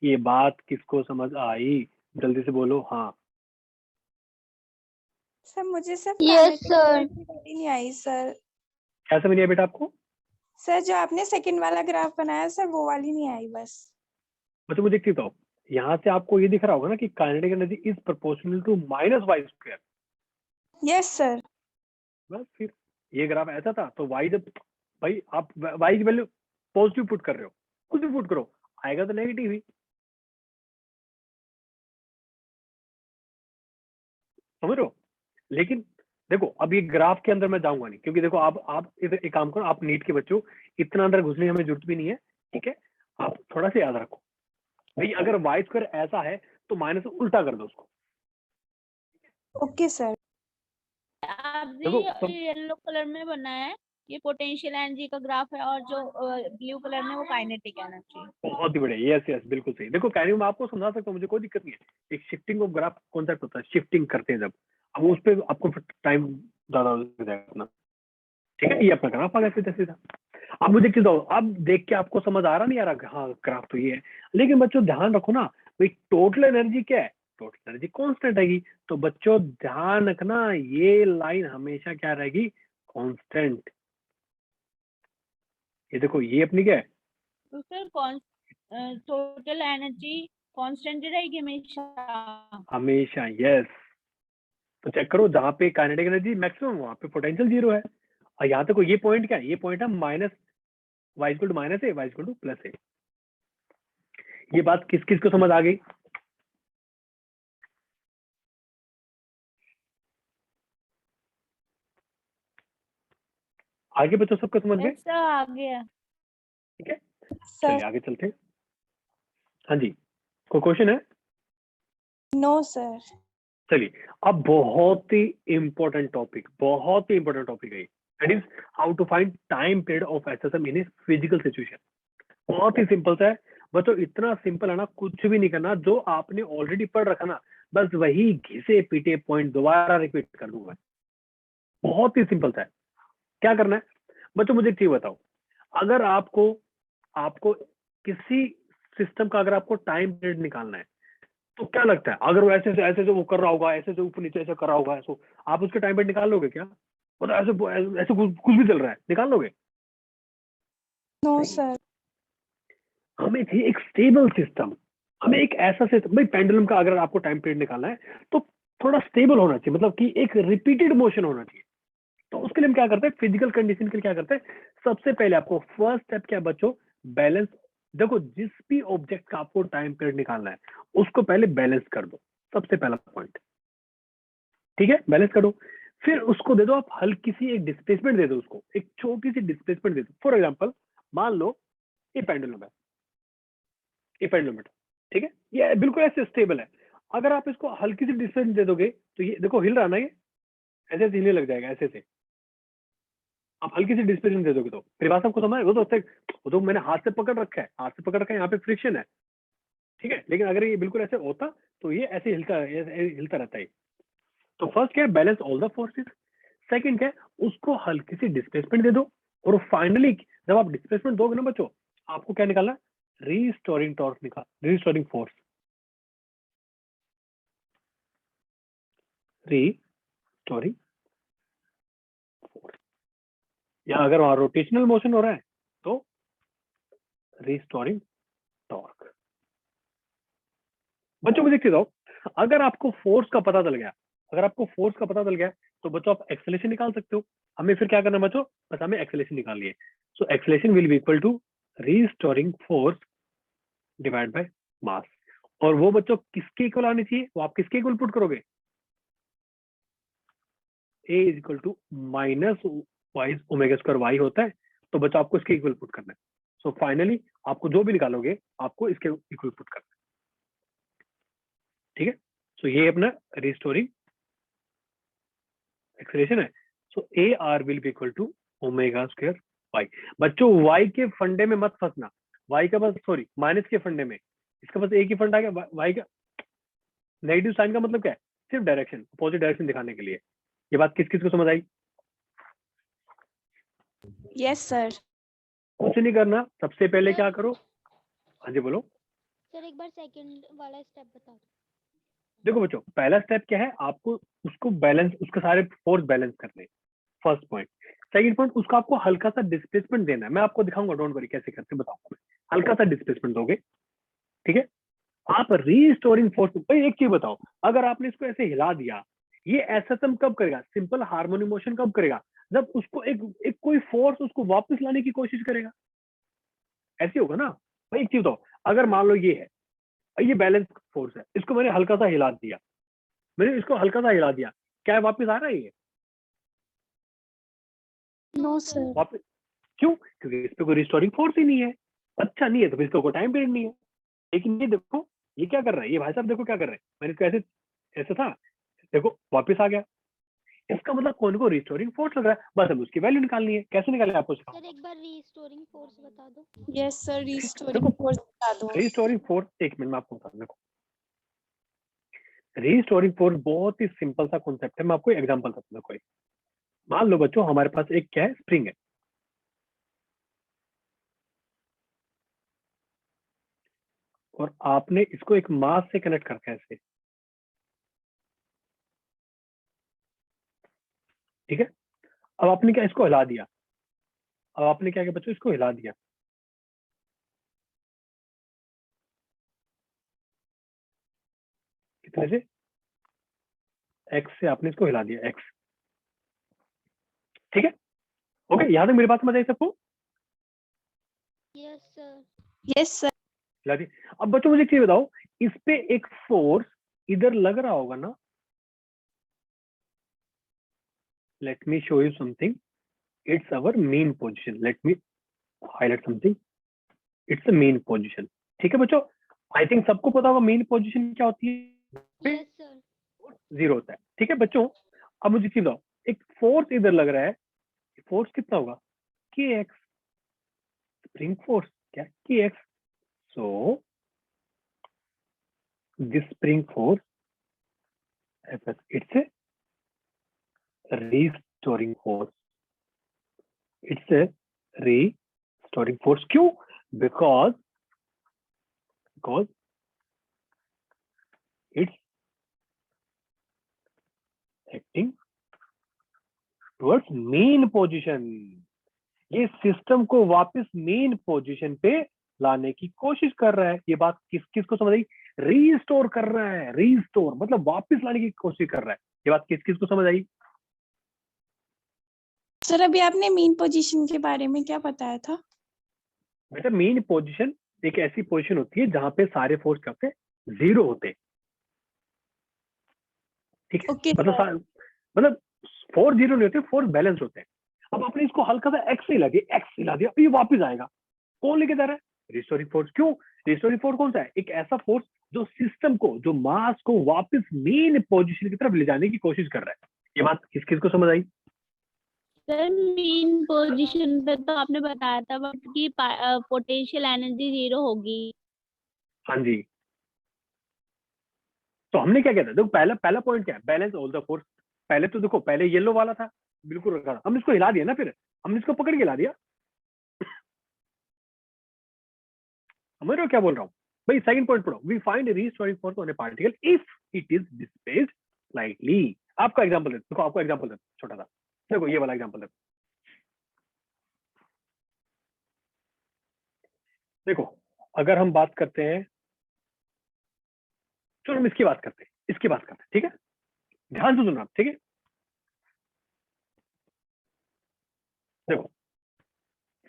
ये बात किसको समझ आई? जल्दी से बोलो हाँ। सर मुझे सिर्फ यस kinetic सर। energy वाली नहीं आई सर। क्या समझ आया बेटा आपको? सर जो आपने सेकंड वाला ग्राफ बनाया सर वो वाली नहीं आई बस। मतलब मुझे एक चीज बताओ, यहाँ से आपको ये दिख रहा होगा ना कि kinetic energy is proportional to minus Y square. Yes sir. बस फिर ये ग्राफ ऐसा था, तो y जब भाई आप y की वैल्यू पॉजिटिव पुट कर रहे हो, कुछ भी पुट करो आएगा तो नेगेटिव ही, समझ रहे हो? लेकिन देखो अब ये ग्राफ के अंदर मैं जाऊंगा नहीं, क्योंकि देखो आप एक काम करो, आप नीट के बच्चों इतना अंदर घुसने की हमें जरूरत भी नहीं है, ठीक है। आप थोड़ा सा याद रखो भाई, अगर वाई स्क्वायर ऐसा है तो माइनस उल्टा कर दो उसको। Okay sir. आपने देखो ये येलो कलर में बनाया है, ये पोटेंशियल एनर्जी का ग्राफ है, और जो ब्लू कलर में वो काइनेटिक एनर्जी। बहुत ही बढ़िया, यस यस बिल्कुल सही। देखो कह रही हूँ मैं आपको समझा सकता हूँ, मुझे कोई दिक्कत नहीं है। एक शिफ्टिंग ऑफ ग्राफ कॉन्सेप्ट होता है, शिफ्टिंग करते हैं जब, अब उस पर आपको टाइम ज्यादा लग जाएगा अपना, ठीक है। ये अपना ग्राफ आ गया सीधा सीधा। अब मुझे किस दो, अब देख के आपको समझ आ रहा नहीं आ रहा, हाँ ग्राफ तो ये है, लेकिन बच्चों ध्यान रखो ना भाई, टोटल एनर्जी क्या है, टोटल एनर्जी कांस्टेंट रहेगी। तो बच्चों ध्यान रखना, ये लाइन हमेशा क्या रहेगी, कांस्टेंट। ये देखो ये अपनी क्या है, तो सर टोटल एनर्जी कांस्टेंट रहेगी हमेशा। हमेशा, यस। तो चेक करो, जहां पे काइनेटिक एनर्जी मैक्सिमम वहां पे पोटेंशियल जीरो है। और यहाँ तक ये पॉइंट क्या है, ये पॉइंट है minus y equal to minus a, y equal to plus a. ये बात किस किस को समझ आ गई? आगे बच्चों सबको समझ गए? सर आ गया। ठीक है, सर चलिए आगे चलते हैं। हाँ जी, कोई क्वेश्चन है? No sir. चलिए, अब बहुत ही इंपॉर्टेंट टॉपिक, बहुत ही इंपॉर्टेंट टॉपिक है, that is how to find time period of SSM in a physical situation. बहुत ही सिंपल सा है बच्चों, इतना सिंपल है ना, कुछ भी नहीं करना, जो आपने ऑलरेडी पढ़ रखा ना, बस वही घिसे पीटे पॉइंट दोबारा रिपीट कर दूंगा। बहुत ही सिंपल सा है। क्या करना है बच्चों, मुझे एक चीज बताओ, अगर आपको आपको किसी सिस्टम का अगर आपको टाइम पीरियड निकालना है, तो क्या लगता है, अगर वो ऐसे से वो कर रहा होगा, ऐसे से ऊपर नीचे ऐसे कर रहा होगा, ऐसे आप उसके टाइम पीरियड निकाल लोगे क्या? मतलब ऐसे ऐसे कुछ भी चल रहा है, निकाल लोगे? No sir. हमें चाहिए एक स्टेबल सिस्टम, हमें एक ऐसा सिस्टम, भाई पेंडुलम का अगर आपको टाइम पीरियड निकालना है तो थोड़ा स्टेबल होना चाहिए, मतलब कि एक रिपीटेड मोशन होना चाहिए। तो उसके लिए हम क्या करते हैं, फिजिकल कंडीशन के लिए क्या करते हैं, सबसे पहले आपको फर्स्ट स्टेप क्या है बच्चों, बैलेंस। देखो जिस भी ऑब्जेक्ट का आपको टाइम पीरियड निकालना है, उसको पहले बैलेंस कर दो, सबसे पहला पॉइंट। ठीक है, बैलेंस करो, फिर उसको दे दो आप हल्की सी एक डिस्प्लेसमेंट दे दो, उसको एक छोटी सी डिस्प्लेसमेंट दे दो। फॉर एग्जांपल मान लो ये पेंडुलम है, ये पेंडुलम है, ठीक है, ये बिल्कुल ऐसे स्टेबल है। अगर आप इसको हल्की सी डिस्प्लेसमेंट दे दोगे तो ये देखो हिल रहा ना, ये ऐसे ऐसे हिलने लग जाएगा, ऐसे से। आप हल्की सी डिस्प्लेसमेंट दे दोगे तो फिर बात आपको समझ, वो तो मैंने हाथ से पकड़ रखा है, हाथ से पकड़ रखा है, यहाँ पे फ्रिक्शन है, ठीक है, लेकिन अगर ये बिल्कुल ऐसे होता तो ये ऐसे हिलता रहता है। तो फर्स्ट क्या है, balance all the forces. Second क्या है, उसको हल्की सी डिस्प्लेसमेंट दे दो, और फाइनली जब आप डिस्प्लेसमेंट दोगे ना बच्चों, आपको क्या निकालना, रीस्टोरिंग टॉर्क निकाल, रीस्टोरिंग फोर्स, रीस्टोरिंग फोर्स। या अगर वहां रोटेशनल मोशन हो रहा है तो रीस्टोरिंग टॉर्क। बच्चों मुझे बताओ, अगर आपको फोर्स का पता चल गया, अगर आपको फोर्स का पता चल गया, तो बच्चों आप एक्सेलरेशन निकाल सकते हो। हमें फिर क्या करना है बच्चों, बस हमें एक्सेलरेशन निकालनी है। So acceleration will be equal to restoring force divide by mass. और वो बच्चों किसके इक्वल आनी चाहिए, वो आप किसके इक्वल पुट करोगे, a is equal to minus y omega square y होता है, तो बच्चों आपको इसके इक्वल पुट करना है। सो फाइनली आपको जो भी निकालोगे आपको इसके इक्वल पुट करना है, ठीक है। सो ये अपना रिस्टोरिंग एक्सेलरेशन है। So a r will be equal to omega square y. बच्चों वाई के फंडे में मत फंसना, वाई का बस सॉरी माइनस के फंडे में, इसका बस एक ही फंडा आ गया, वाई का नेगेटिव साइन का मतलब क्या है, सिर्फ डायरेक्शन, अपोजिट डायरेक्शन दिखाने के लिए। ये बात किस किस को समझ आई? Yes sir. कुछ नहीं करना, सबसे पहले क्या करो, हाँ जी बोलो। सर एक बार सेकंड वाला स्टेप बता दो। देखो बच्चों पहला स्टेप क्या है, आपको उसको बैलेंस, उसके सारे फोर्स बैलेंस करने, फर्स्ट पॉइंट। सेकंड पॉइंट, उसको आपको हल्का सा डिस्प्लेसमेंट देना है, मैं आपको दिखाऊंगा, डोंट वरी कैसे करते बताऊंगा मैं। हल्का सा डिस्प्लेसमेंट दोगे, ठीक है। आप रीस्टोरिंग फोर्स, भाई एक चीज बताओ, अगर आपने इसको ऐसे हिला दिया, ये एसएसएम कब करेगा, सिंपल हार्मोनिक मोशन कब करेगा, जब उसको एक कोई फोर्स उसको वापस लाने की कोशिश करेगा, ऐसे होगा ना। भाई एक चीज बताओ, अगर मान लो ये बैलेंस फोर्स है, इसको मैंने हल्का सा हिला दिया, मैंने इसको हल्का सा हिला दिया, क्या है वापस आ रहा है ये नो सर। वापस? क्यों? क्योंकि इस पे कोई रिस्टोरिंग फोर्स ही नहीं है। अच्छा नहीं है तो फिर इसका कोई टाइम पीरियड नहीं है। लेकिन ये देखो ये क्या कर रहा है, ये भाई साहब देखो क्या कर रहे हैं, मैंने इसको ऐसे ऐसे था, देखो वापस आ गया। इसका मतलब कौन को रिस्टोरिंग फोर्स लग रहा है, बस हम उसकी वैल्यू निकालनी है। कैसे निकाले आपको सिखाऊं। सर एक बार रीस्टोरिंग फोर्स बता दो। यस सर, रिस्टोरिंग देखो फोर्स बता दो। रिस्टोरिंग फोर्स, एक मिनट में आपको बता दूं, देखो रिस्टोरिंग फोर्स बहुत ही सिंपल सा कॉन्सेप्ट है, मैं आपको एग्जांपल देता हूं। कोई मान लो बच्चों हमारे पास एक क्या है, स्प्रिंग है, और आपने इसको एक मास से कनेक्ट करके ऐसे, ठीक है। अब आपने क्या इसको हिला दिया, अब आपने क्या किया बच्चों, इसको हिला दिया, कितने से, एक्स से आपने इसको हिला दिया, एक्स, ठीक है। ओके, यहाँ तक मेरी बात समझ आई सबको? Yes sir. Yes sir. हिला दी। अब बच्चों मुझे एक चीज बताओ, इस पे एक फोर्स इधर लग रहा होगा ना, let me show you something, it's our main position, let me highlight something, it's a main position, ठीक है बच्चों। आई थिंक सबको पता होगा मेन पोजिशन क्या होती है, यस सर। 0 होता है, ठीक है बच्चों। अब मुझे चीज बताओ, एक फोर्स इधर लग रहा है, फोर्स कितना होगा, के एक्स, स्प्रिंग फोर्स, क्या के x, so this spring force it's a restoring force, it's a restoring force, क्यों, because it's acting towards main position, ये सिस्टम को वापस मेन पोजीशन पे लाने की कोशिश कर रहा है। ये बात किसको समझ आई, रीस्टोर कर रहा है, रीस्टोर मतलब वापस लाने की कोशिश कर रहा है, ये बात किसको समझ आई? सर अभी आपने मीन पोजीशन के बारे में क्या बताया था? बेटा मेन पोजीशन एक ऐसी पोजीशन होती है जहां पे सारे फोर्स करते 0 होते हैं, ठीक है। ओके मतलब फोर्स 0 नहीं होते, फोर्स बैलेंस होते हैं। अब आपने इसको हल्का सा एक्स से हिला दिया, ये वापस आएगा, कौन लेके जा रहा है, रिस्टोरिंग फोर्स, क्यों, रिस्टोरिंग फोर्स कौन सा है, एक ऐसा फोर्स जो सिस्टम को, जो मास को वापस मेन पोजीशन की तरफ ले जाने की कोशिश कर रहा है। ये बात किसको समझ आई? सर मेन पोजीशन पे तो आपने बताया था बट की पोटेंशियल एनर्जी 0 होगी। हाँ जी, तो हमने क्या किया था, देखो पहला पॉइंट क्या है, बैलेंस ऑल द फोर्स। पहले तो देखो, पहले येलो वाला था, बिल्कुल रखा था, हमने इसको हिला दिया ना, फिर हमने इसको पकड़ के हिला दिया, समझ रहे हो क्या बोल रहा हूँ भाई? सेकंड पॉइंट पढ़ो, we find restoring force on a particle if it is displaced slightly. आपका एग्जांपल देखो, आपको एग्जांपल दे छोटा सा, देखो ये वाला एग्जांपल देखो, अगर हम बात करते हैं, चलो हम इसकी बात करते हैं, ठीक है, ध्यान से सुनना आप, ठीक है। देखो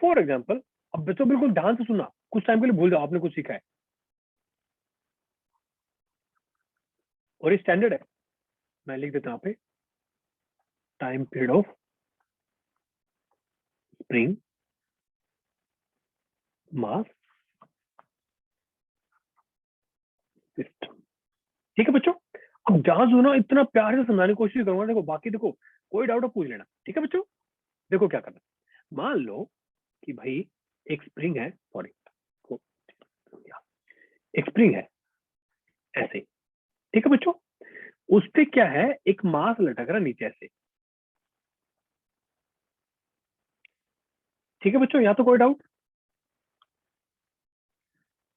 फॉर एग्जाम्पल, अब बच्चों बिल्कुल ध्यान से सुनना, कुछ टाइम के लिए भूल जाओ आपने कुछ सीखा है, और ये स्टैंडर्ड है, मैं लिख देता हूं यहाँ पे, time period of spring mass system, ठीक है बच्चों। अब जहां सुनो इतना प्यार से समझाने की कोशिश करूंगा, देखो बाकी देखो कोई डाउट हो पूछ लेना, ठीक है बच्चों। देखो क्या करना, मान लो कि भाई एक स्प्रिंग है, सॉरी एक स्प्रिंग है ऐसे, ठीक है बच्चों, उस पे क्या है, एक मास लटक रहा नीचे ऐसे, ठीक है बच्चों, यहाँ तो कोई डाउट?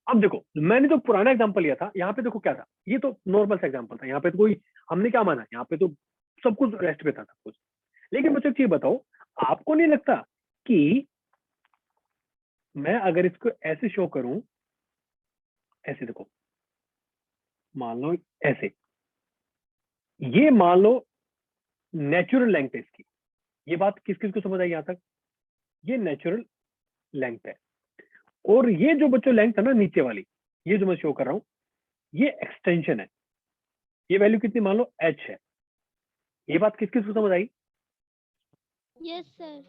अब देखो मैंने जो पुराना एग्जांपल लिया था, यहाँ पे देखो क्या था, ये तो नॉर्मल सा एग्जांपल था, यहाँ पे तो कोई हमने क्या माना, यहाँ पे तो सब कुछ रेस्ट पे था सब कुछ। लेकिन बच्चों ये बताओ, आपको नहीं लगता कि मैं अगर इसको ऐसे शो करूं, ऐसे देखो, मान लो ऐसे, ये मान लो नेचुरल लेंथ है इसकी, ये बात किस किस को समझ आई यहाँ तक, ये नेचुरल लेंथ है, और ये जो बच्चों लेंथ है ना नीचे वाली, ये जो मैं शो कर रहा हूँ, ये एक्सटेंशन है, ये वैल्यू कितनी मान लो h है, ये बात किस किस को समझ आई? Yes sir.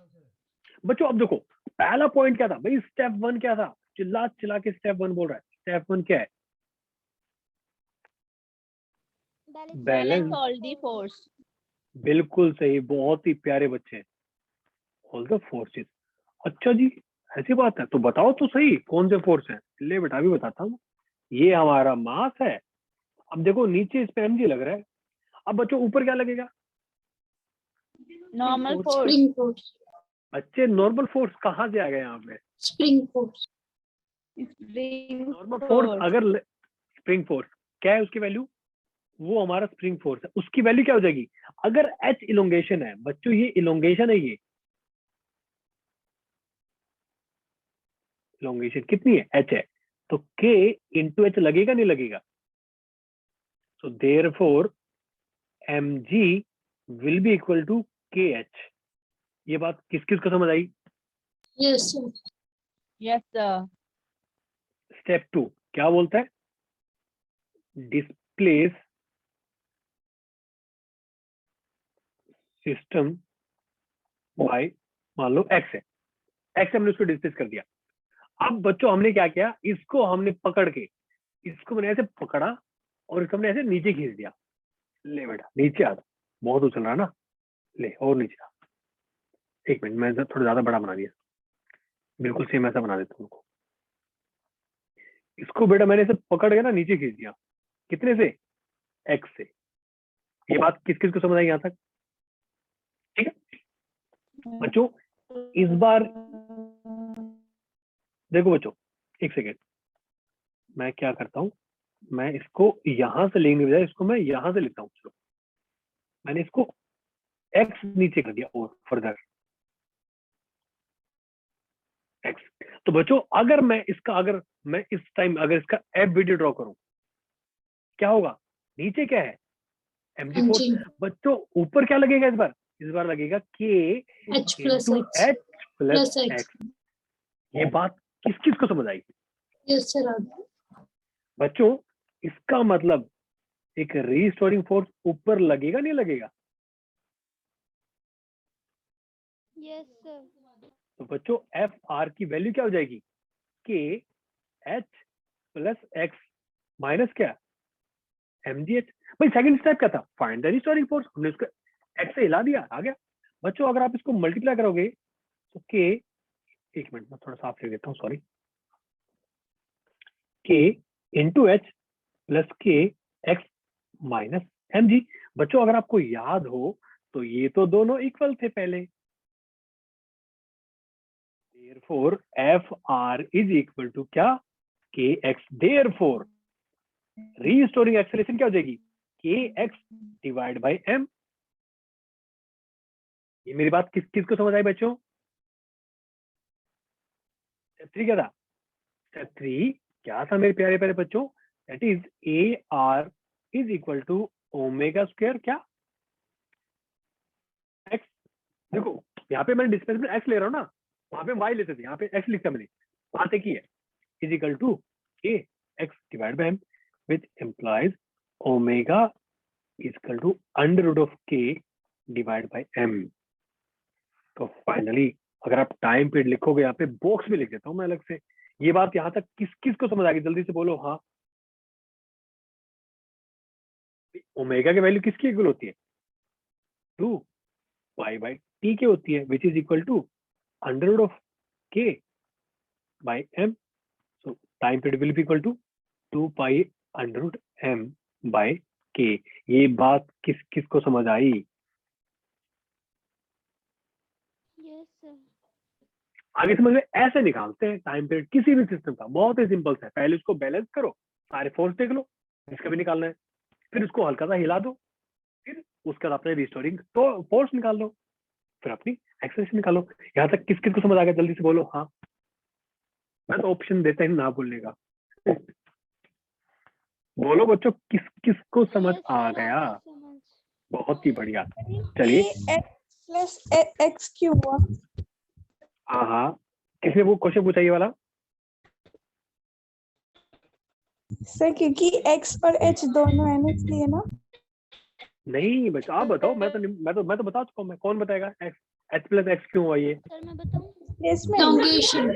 बच्चों अब देखो पहला पॉइंट क्या था भाई, स्टेप 1 क्या था, चिल्ला चिल्ला के स्टेप 1 बोल रहा है, स्टेप 1 क्या है, बैलेंस ऑल दी फोर्स। बिल्कुल सही, बहुत ही प्यारे बच्चे हैं, ऑल द फोर्सेस। अच्छा जी ऐसी बात है, तो बताओ तो सही कौन से फोर्स है, ले बेटा अभी बताता हूँ। ये हमारा मास है, अब देखो नीचे इस पे mg लग रहा है, अब बच्चों ऊपर क्या लगेगा, नॉर्मल फोर्स। Spring force. बच्चे नॉर्मल फोर्स कहाँ से आ गए यहाँ पे, spring force. Spring normal force अगर स्प्रिंग फोर्स क्या है उसकी वैल्यू, वो हमारा स्प्रिंग फोर्स है, उसकी वैल्यू क्या हो जाएगी अगर एच इलोंगेशन है बच्चों, ये इलोंगेशन है, ये इलोंगेशन कितनी है एच है, तो के इंटू एच लगेगा नहीं लगेगा, so therefore mg will be equal to k h. ये बात किस किस को समझ आई? Yes sir. Yes sir. Step 2 क्या बोलता है, डिस्प्लेस सिस्टम बाय, मान लो एक्स है, एक्स हमने उसको डिस्प्लेस कर दिया। अब बच्चों हमने क्या किया, इसको हमने पकड़ के, इसको मैंने ऐसे पकड़ा और इसको हमने ऐसे नीचे खींच दिया, ले बेटा नीचे आ, बहुत उछल रहा ना, ले और नीचे आ। एक मिनट, मैं थोड़ा ज्यादा बड़ा बना दिया, बिल्कुल सेम ऐसा बना देता हूँ उनको। इसको बेटा मैंने इसे पकड़ के ना नीचे खींच दिया, कितने से, एक्स से। ये बात किस किस को समझ आई यहाँ तक? ठीक है बच्चों, इस बार देखो बच्चों, एक सेकेंड, मैं क्या करता हूँ, मैं इसको यहां से लेने के बजाय इसको मैं यहां से लेता हूँ। चलो मैंने इसको एक्स नीचे कर दिया और फर्दर एक्स। तो बच्चों अगर मैं इसका, अगर मैं इस टाइम अगर इसका एफ वीडियो ड्रॉ करूं, क्या होगा, नीचे क्या है mg हाँ फोर्स, जी। बच्चों ऊपर क्या लगेगा इस बार लगेगा k H plus into x H plus plus x. X. ये बात किस किस को समझ आई? Yes sir. बच्चों इसका मतलब एक रीस्टोरिंग फोर्स ऊपर लगेगा नहीं लगेगा? Yes sir. तो बच्चों एफ आर की वैल्यू क्या हो जाएगी, के एच प्लस एक्स माइनस क्या, mgh। भाई सेकंड स्टेप क्या था, फाइंड द रीस्टोरिंग फोर्स, हमने उसको एक्स से हिला दिया, आ गया। बच्चों अगर आप इसको मल्टीप्लाई करोगे तो के, एक मिनट मैं थोड़ा साफ लिख देता हूँ, सॉरी, के इंटू एच प्लस के एक्स माइनस mg। बच्चों अगर आपको याद हो तो ये तो दोनों इक्वल थे पहले, therefore fr is equal to क्या, kx। therefore रीस्टोरिंग एक्सेलरेशन क्या हो जाएगी, kx डिवाइड बाय m। ये मेरी बात किस किस को समझ आई बच्चों? स्टेप 3 क्या था, स्टेप 3 क्या था मेरे प्यारे प्यारे बच्चों, that is A R is equal to omega square क्या, एक्स। देखो यहाँ पे मैंने डिस्प्लेसमेंट एक्स ले रहा हूँ ना, वहां पे वाई लेते थे, यहाँ पे एक्स लिखा मैंने, बात एक ही है, is equal to K X divide by M, which implies omega is equal to under root of K divide by M. तो फाइनली अगर आप टाइम पीरियड लिखोगे, यहाँ पे बॉक्स में लिख देता हूँ मैं अलग से, ये बात यहाँ तक किस किस को समझ आ गई, जल्दी से बोलो हाँ। ओमेगा की वैल्यू किसकी इक्वल होती है, 2 पाई बाय टी के होती है, which is equal to under root of k by m. So time period will be equal to 2 pi under root m by k. ये बात किस किस को समझ आई? Yes sir. आगे समझ में ऐसे निकालते हैं टाइम पीरियड किसी भी सिस्टम का, बहुत ही सिंपल है। पहले उसको बैलेंस करो, सारे फोर्स देख लो, इसका भी निकालना है, फिर उसको हल्का सा हिला दो, फिर उसके बाद अपने रिस्टोरिंग तो फोर्स निकाल लो, फिर अपनी एक्सेलरेशन निकालो। यहाँ तक किस किस को समझ आ गया, जल्दी से बोलो हाँ। मैं तो ऑप्शन देता ही ना बोलने का। बोलो बच्चों किस किस को समझ यस आ सर, गया? आ गई समझ। बहुत ही बढ़िया। चलिए एक्स प्लस एक्स क्यों हुआ? हाँ हाँ, किसने वो क्वेश्चन पूछा ये वाला? सर क्योंकि एक्स और एच दोनों है ना, इसलिए ना। नहीं बच्चों आप बताओ, मैं तो बता चुका हूँ, मैं कौन बताएगा एक्स, एच प्लस एक्स क्यों हुआ ये? सर मैं बताऊं, इसमें Elongation।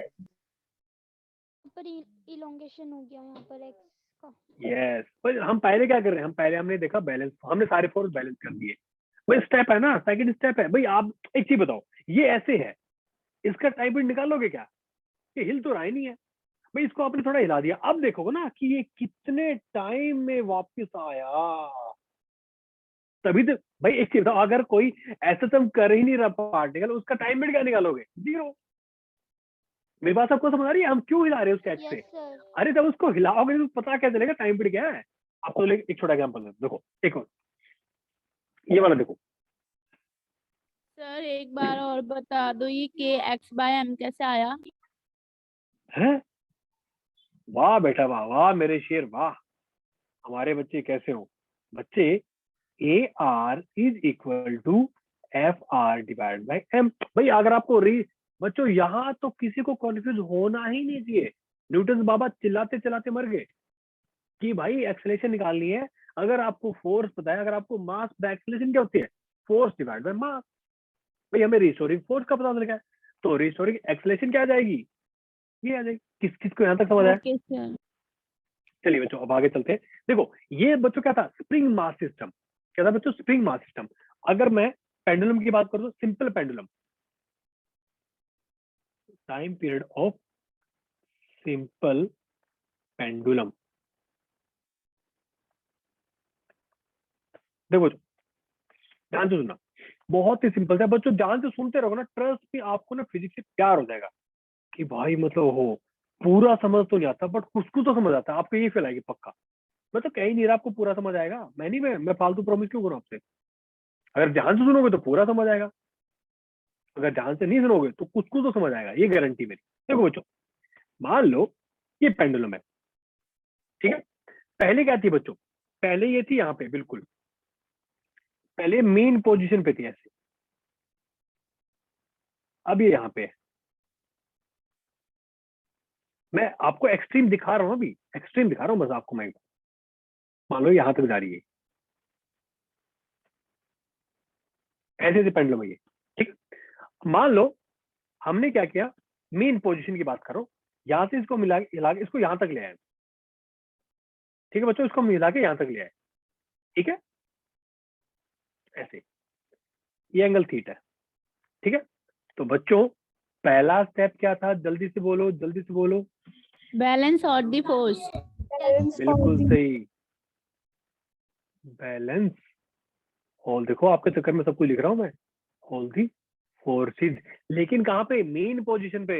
पर इलोंगेशन हो गया यहाँ पर एक्स का। यस, पर हम पहले क्या कर रहे हैं, हम पहले हमने देखा बैलेंस, हमने सारे फोर्स बैलेंस कर दिए। भाई स्टेप है ना, सेकंड स्टेप है। भाई आप एक चीज बताओ, ये ऐसे है, इसका टाइम पीरियड निकालोगे क्या, ये हिल तो रहा ही नहीं है। भाई इसको आपने थोड़ा हिला दिया, अब देखोगे ना कि ये कितने टाइम में वापस आया। तभी तो भाई एक चीज बताओ, अगर कोई ऐसा तुम कर ही नहीं रहा पार्टिकल, उसका टाइम पीरियड क्या निकालोगे, 0। मेरी बात सबको समझ आ रही है? हम क्यों हिला रहे हैं उसके एक्स से? Yes sir. अरे जब उसको हिलाओगे तो पता क्या चलेगा टाइम पीरियड क्या है। आपको एक छोटा एग्जांपल देखो, एक और ये वाला देखो। सर एक बार और बता दो, ये के एक्स बाय एम कैसे आया? है वाह बेटा वाह, वाह मेरे शेर वाह। हमारे बच्चे कैसे हो बच्चे? A R is equal to F R divide by M. भाई अगर आपको बच्चों यहाँ तो किसी को कंफ्यूज होना ही नहीं चाहिए। न्यूटन बाबा चिल्लाते चिल्लाते मर गए कि भाई एक्सेलरेशन निकालनी है। अगर आपको फोर्स पता है, अगर आपको मास पता है, एक्सेलरेशन क्या होती है? फोर्स डिवाइड बाय मास। भाई हमें रिस्टोरिंग फोर्स का पता लगा है, तो रिस्टोरिंग एक्सेलरेशन क्या आ जाएगी? ये आ जाएगी। किस किस को यहाँ तक समझ आया? Okay sir. चलिए बच्चों अब आगे चलते हैं। देखो ये बच्चों क्या था? Spring mass system. क्या था बच्चों? Spring mass system. अगर मैं पेंडुलम की बात करूं तो simple pendulum, time period of simple pendulum. देखो ध्यान से सुनना, बहुत ही सिंपल है बच्चों। ध्यान से सुनते रहो ना, ट्रस्ट में आपको ना फिजिक्स से प्यार हो जाएगा कि भाई मतलब हो पूरा समझ तो नहीं आता बट कुछ कुछ तो समझ आता है। आपको ये फील आएगी पक्का। मैं तो कह ही नहीं रहा आपको पूरा समझ आएगा, मैं नहीं, मैं फालतू प्रॉमिस क्यों करूं आपसे। अगर ध्यान से सुनोगे तो पूरा समझ आएगा, अगर ध्यान से नहीं सुनोगे तो कुछ कुछ तो समझ आएगा, ये गारंटी मेरी। देखो बच्चों मान लो ये पेंडुलम है, ठीक है। पहले क्या थी बच्चों? पहले ये थी यहाँ पे, बिल्कुल पहले मेन पोजीशन पे थी ऐसे, अब ये यहाँ पे है। मैं आपको एक्सट्रीम दिखा रहा हूँ, अभी एक्सट्रीम दिखा रहा हूँ बस आपको। मैं मान लो यहाँ तक जा रही है, ऐसे ऐसे पेंडुलम है ये, ठीक। मान लो हमने क्या किया, मेन पोजीशन की बात करो, यहाँ से इसको मिला के इसको यहाँ तक ले आए, ठीक है बच्चों, इसको मिला के यहाँ तक ले आए, ठीक है, ऐसे। ये एंगल थीटा है, ठीक है। तो बच्चों पहला स्टेप क्या था? जल्दी से बोलो, जल्दी से बोलो। बैलेंस और दी फोर्स। Balance बिल्कुल और the- सही, बैलेंस। और देखो आपके चक्कर में सब कुछ लिख रहा हूं मैं, ऑल दी फोर्सेस। लेकिन कहाँ पे? मेन पोजीशन पे,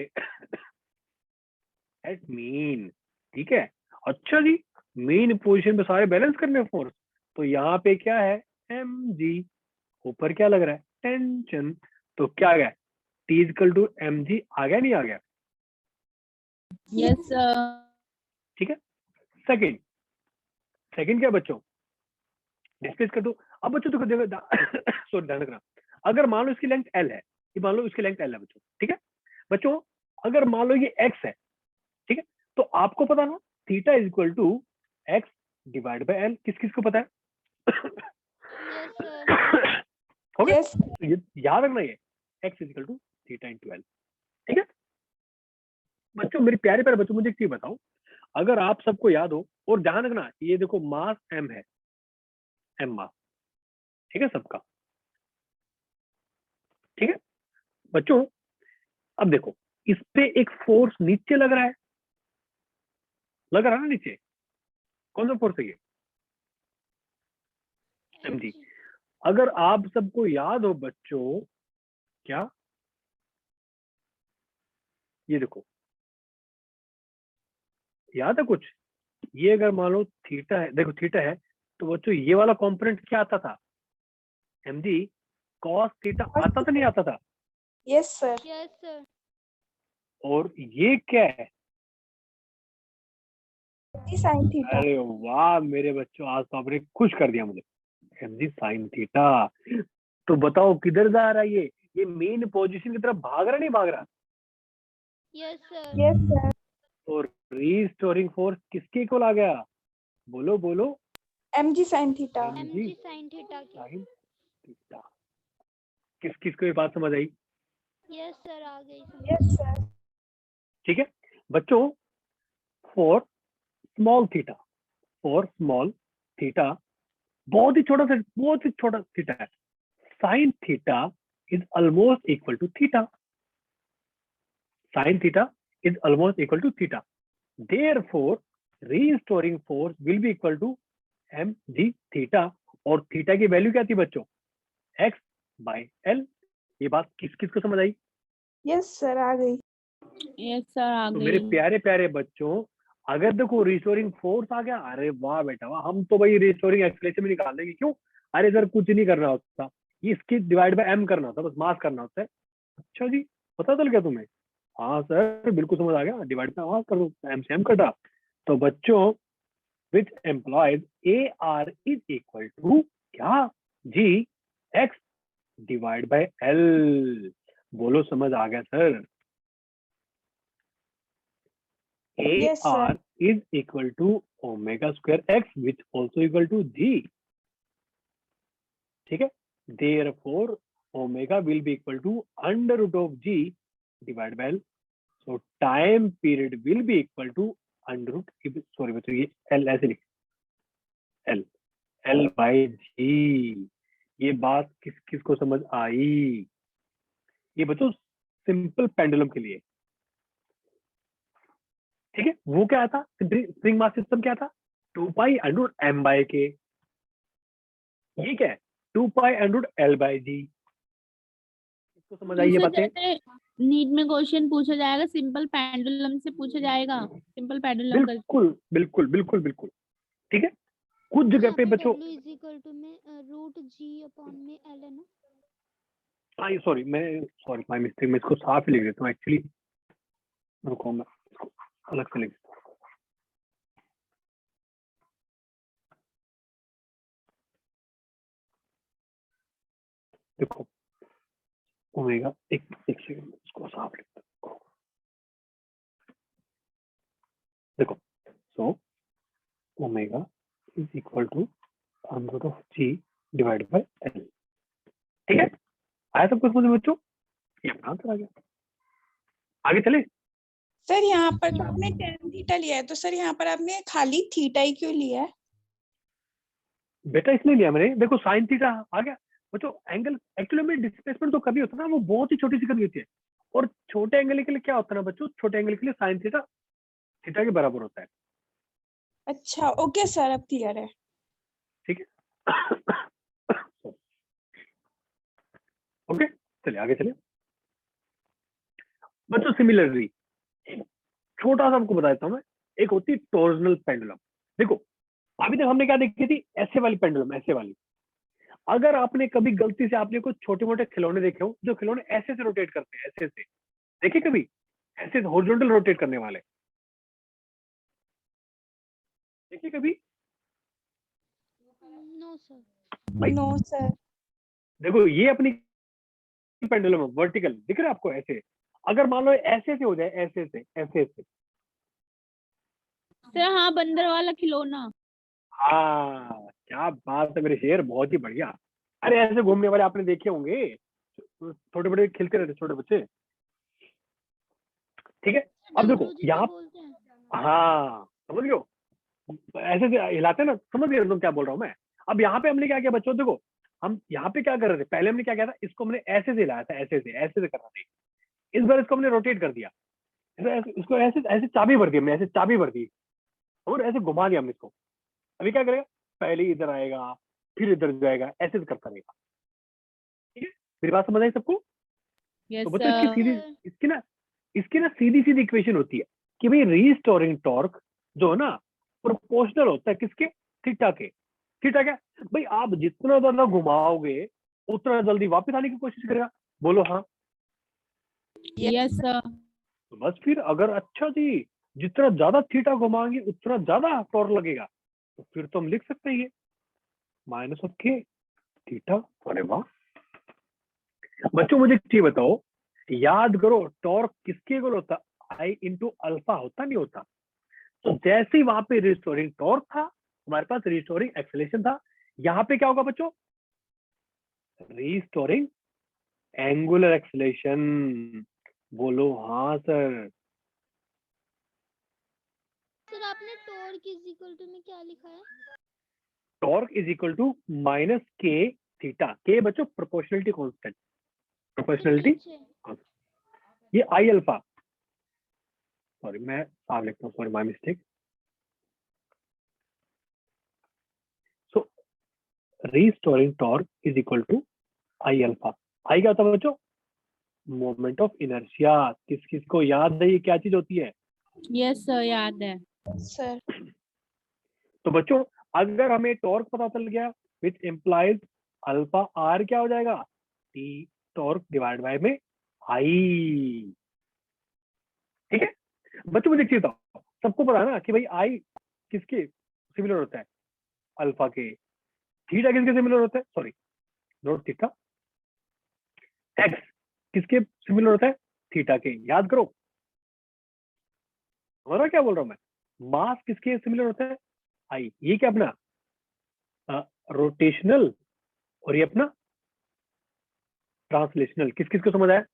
एट मेन, ठीक है। अच्छा जी, मेन पोजीशन पे सारे बैलेंस करने हैं फोर्स, तो यहाँ पे क्या है? M G. ऊपर क्या लग रहा है? टेंशन। तो क्या आ गया? T equal to M g. आ गया नहीं आ गया? Yes sir. ठीक है। सेकंड, सेकंड क्या बच्चों? डिस्कस कर दो। अब बच्चों देखो सॉरी ध्यान रखना, अगर मान लो इसकी लेंथ एल है, ये मान लो इसकी लेंथ एल है बच्चों, ठीक है। बच्चों अगर मान लो ये एक्स है, ठीक है, तो आपको पता ना theta is equal to X divide by L. किस किस को पता है? Yes sir. हो गया? Yes. तो ये याद रखना, ये X is equal to theta into L, ठीक है। बच्चों मेरे प्यारे प्यारे बच्चों, मुझे एक चीज बताओ, अगर आप सबको याद हो, और ध्यान रखना ये देखो मास एम है, एम मास, ठीक है सबका, ठीक है बच्चों। अब देखो इस पे एक फोर्स नीचे लग रहा है, लग रहा है ना नीचे? कौन सा फोर्स है ये? M G. अगर आप सबको याद हो बच्चों, क्या ये देखो याद है कुछ? ये अगर मान लो थीटा है, देखो थीटा है, तो बच्चों ये वाला कंपोनेंट क्या आता था? एम जी कॉस थीटा आता था, नहीं आता था? Yes, sir. Yes sir. और ये क्या है? The sin theta. अरे वाह मेरे बच्चों, आज तो आपने खुश कर दिया मुझे। M G sine theta. तो बताओ किधर जा रहा है ये मेन पोजीशन की तरफ भाग रहा नहीं भाग रहा? Yes sir. Yes, sir. और रीस्टोरिंग फोर्स किसके इक्वल आ गया? बोलो बोलो। Mg sin theta. mg mg sin theta की। sin theta. किस किस को ये बात समझ आई? यस सर आ गई समझ। Yes, sir. ठीक है बच्चों, for small theta, for small theta, बहुत ही छोटा सा, बहुत ही छोटा थीटा है, sine theta is almost equal to theta, sine theta is almost equal to theta, therefore restoring force will be equal to M G theta. और theta की वैल्यू क्या थी बच्चों? X by L. ये बात किस किस को समझ आई? Yes, sir. आ गई. यस सर आ तो मेरे गई। प्यारे प्यारे बच्चों, अगर देखो रिस्टोरिंग फोर्स आ गया, अरे वाह बेटा वाह, हम तो भाई रिस्टोरिंग एक्सेलरेशन भी निकाल देंगे। क्यों? अरे सर कुछ नहीं करना होता, ये इसकी डिवाइड बाय एम करना होता, बस मास करना होता है। अच्छा जी, पता चल गया तुम्हें? हाँ सर बिल्कुल समझ आ गया, डिवाइड बाय मास कर दो, एम से एम कटा। तो बच्चों which implies AR is equal to क्या? G X divide by L। बोलो समझ आ गया sir? Yes, sir. AR is equal to omega square X which also equal to G। ठीक है, therefore omega will be equal to under root of G divided by L। so time period will be equal to under root, sorry बच्चों ये L ऐसे लिख, L L by G। ये बात किस किस को समझ आई? ये बच्चों सिंपल पेंडुलम के लिए, ठीक है। वो क्या था? स्प्रिंग मास सिस्टम क्या था? 2 pi under m by k। ये क्या है? 2 pi under l by g। इसको समझ आई ये सर बातें? जैसे नीट में क्वेश्चन पूछा जाएगा सिंपल पेंडुलम से पूछा जाएगा, सिंपल पेंडुलम का। बिल्कुल बिल्कुल बिल्कुल बिल्कुल, ठीक है। कुछ जगह पे बच्चों, W इज इक्वल टू में रूट जी अपॉन में एल है ना। हाँ सॉरी माय मिस्टेक, मैं इसको साफ ही लिख देता हूँ एक्चुअली। रुको मैं इसको अलग से लिख देता हूँ। देखो ओमेगा, एक सेकंड इसको साफ लिखता हूँ। देखो so omega is equal to under root of G divide by L. ठीक है, आया सब कुछ मुझे बच्चों? ये अपना आंसर आ गया। आगे चले। सर यहाँ पर तो आपने tan थीटा लिया है, तो सर यहाँ पर आपने खाली थीटा ही क्यों लिया है? बेटा इसलिए लिया मैंने, देखो साइन थीटा आ गया बच्चों। एंगल एक्चुअली में डिस्प्लेसमेंट तो कभी होता है ना, वो बहुत ही छोटी सी कभी होती है। और छोटे एंगल के लिए क्या होता है ना बच्चों, छोटे एंगल के लिए साइन थीटा थीटा के बराबर होता है। अच्छा, ओके सर, अब क्लियर है। ठीक है ओके, चलिए आगे चलिए बच्चों। सिमिलरली छोटा सा आपको बता देता हूँ मैं, एक होती है टॉर्जनल पेंडुलम। देखो अभी तक हमने क्या देखी थी? ऐसे वाली पेंडुलम, ऐसे वाली। अगर आपने कभी गलती से आपने कुछ छोटे मोटे खिलौने देखे हो, जो खिलौने ऐसे से रोटेट करते हैं, ऐसे से देखे कभी? ऐसे हॉरिजॉन्टल रोटेट करने वाले देखिए कभी? No sir. भाई नो सर। देखो ये अपनी पेंडुलम वर्टिकल दिख रहा है आपको ऐसे। अगर मान लो ऐसे से हो जाए, ऐसे से ऐसे से, सर हाँ बंदर वाला खिलौना। हाँ क्या बात है मेरे शेर, बहुत ही बढ़िया। अरे ऐसे घूमने वाले आपने देखे होंगे, छोटे बड़े खेलते रहते छोटे बच्चे। ठीक है, अब देखो डमरू जिसे यहाँ, बोलते हैं। हाँ समझ गए हो? ऐसे से हिलाते हैं ना, समझ गए तुम क्या बोल रहा हूँ मैं? अब यहाँ पे हमने क्या किया बच्चों, देखो हम यहाँ पे क्या कर रहे थे, पहले हमने क्या किया था, इसको हमने ऐसे से हिलाया था, ऐसे से करना था। इस बार इसको हमने रोटेट कर दिया, इसको ऐसे ऐसे चाबी भर दी हमने, ऐसे चाबी भर दी और ऐसे घुमा दिया हमने इसको। अभी क्या करेगा? पहले इधर आएगा, फिर इधर जाएगा, ऐसे करता रहेगा। ठीक है, मेरी बात समझ आई सबको? यस तो बच्चों इसकी सर। सीधी, इसकी ना सीधी सीधी इक्वेशन होती है कि भाई रीस्टोरिंग टॉर्क जो है ना, प्रोपोर्शनल होता है किसके? थीटा के। थीटा क्या? भाई आप जितना ज्यादा घुमाओगे उतना जल्दी वापस आने की कोशिश करेगा। बोलो हाँ। Yes sir. तो बस फिर अगर अच्छा जी, जितना ज्यादा थीटा घुमाएंगे उतना ज्यादा टॉर्क लगेगा, तो फिर तो हम लिख सकते हैं ये माइनस ऑफ के थीटा। अरे वाह बच्चों, मुझे एक चीज बताओ, याद करो टॉर्क किसके इक्वल होता? आई इंटू अल्फा होता, नहीं होता? तो जैसे ही वहां पे रिस्टोरिंग टॉर्क था, हमारे पास रिस्टोरिंग एक्सेलरेशन था। यहाँ पे क्या होगा बच्चों? Restoring angular acceleration. बोलो हाँ सर। सर आपने टॉर्क इज इक्वल टू में क्या लिखा है? Torque is equal to minus K theta. K बच्चों प्रोपोर्शनलिटी कांस्टेंट, प्रोपोर्शनलिटी नीचे। ये आई अल्फा। सॉरी मैं साफ लिखता हूँ, sorry my mistake. So restoring torque is equal to I alpha. I क्या होता है बच्चों? Moment of inertia. किस किस को याद है ये क्या चीज होती है? यस सर याद है। सर तो बच्चों अगर हमें टॉर्क पता चल गया विच इम्प्लाइज अल्फा आर क्या हो जाएगा? टी टॉर्क डिवाइड बाय में आई। ठीक है बच्चों, मुझे एक चीज बताओ, सबको पता है ना कि भाई आई किसके सिमिलर होता है? अल्फा के। थीटा किसके सिमिलर होता है? Sorry note theta. एक्स किसके सिमिलर होता है? थीटा के। याद करो हमारा क्या बोल रहा हूं मैं। मास किसके सिमिलर होता है? आई। ये क्या अपना रोटेशनल और ये अपना ट्रांसलेशनल। किस किस को समझ आया?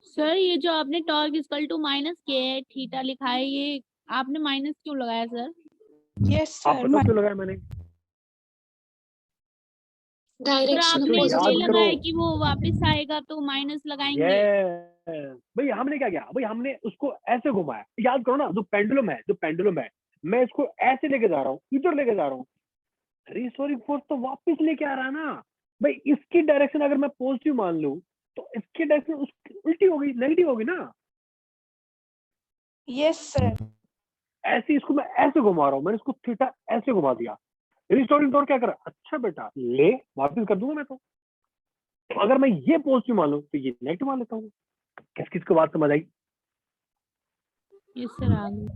सर ये जो आपने torque equal to minus K theta लिखा है, ये आपने माइनस क्यों लगाया सर? यस आप सर बताओ क्यों लगाया मैंने? सर डायरेक्शन आपने बच्चों इसलिए याद पॉजिटिव। करो। लगाया कि वो वापस आएगा तो माइनस लगाएंगे। यस भाई हमने क्या किया भाई, हमने उसको ऐसे घुमाया। याद करो ना, जो पेंडुलम है मैं इसको ऐसे लेके जा रहा हूँ, इधर लेके जा रहा हूँ, रीस्टोरिंग फोर्स तो वापस लेके आ रहा है ना भाई। इसकी डायरेक्शन अगर मैं पॉजिटिव मान लूं तो इसकी डायरेक्शन उसकी उल्टी होगी, नेगेटिव होगी ना। यस सर ऐसे इसको मैं ऐसे घुमा रहा हूँ, मैंने इसको थीटा ऐसे घुमा दिया। रिस्टोरिंग फोर्स क्या कर रहा है? अच्छा बेटा ले वापस कर दूंगा मैं तो अगर मैं ये पॉजिटिव मान लूं तो ये नेगेटिव मान लेता हूँ। किस किस को बात समझ आई? यस सर आ गई।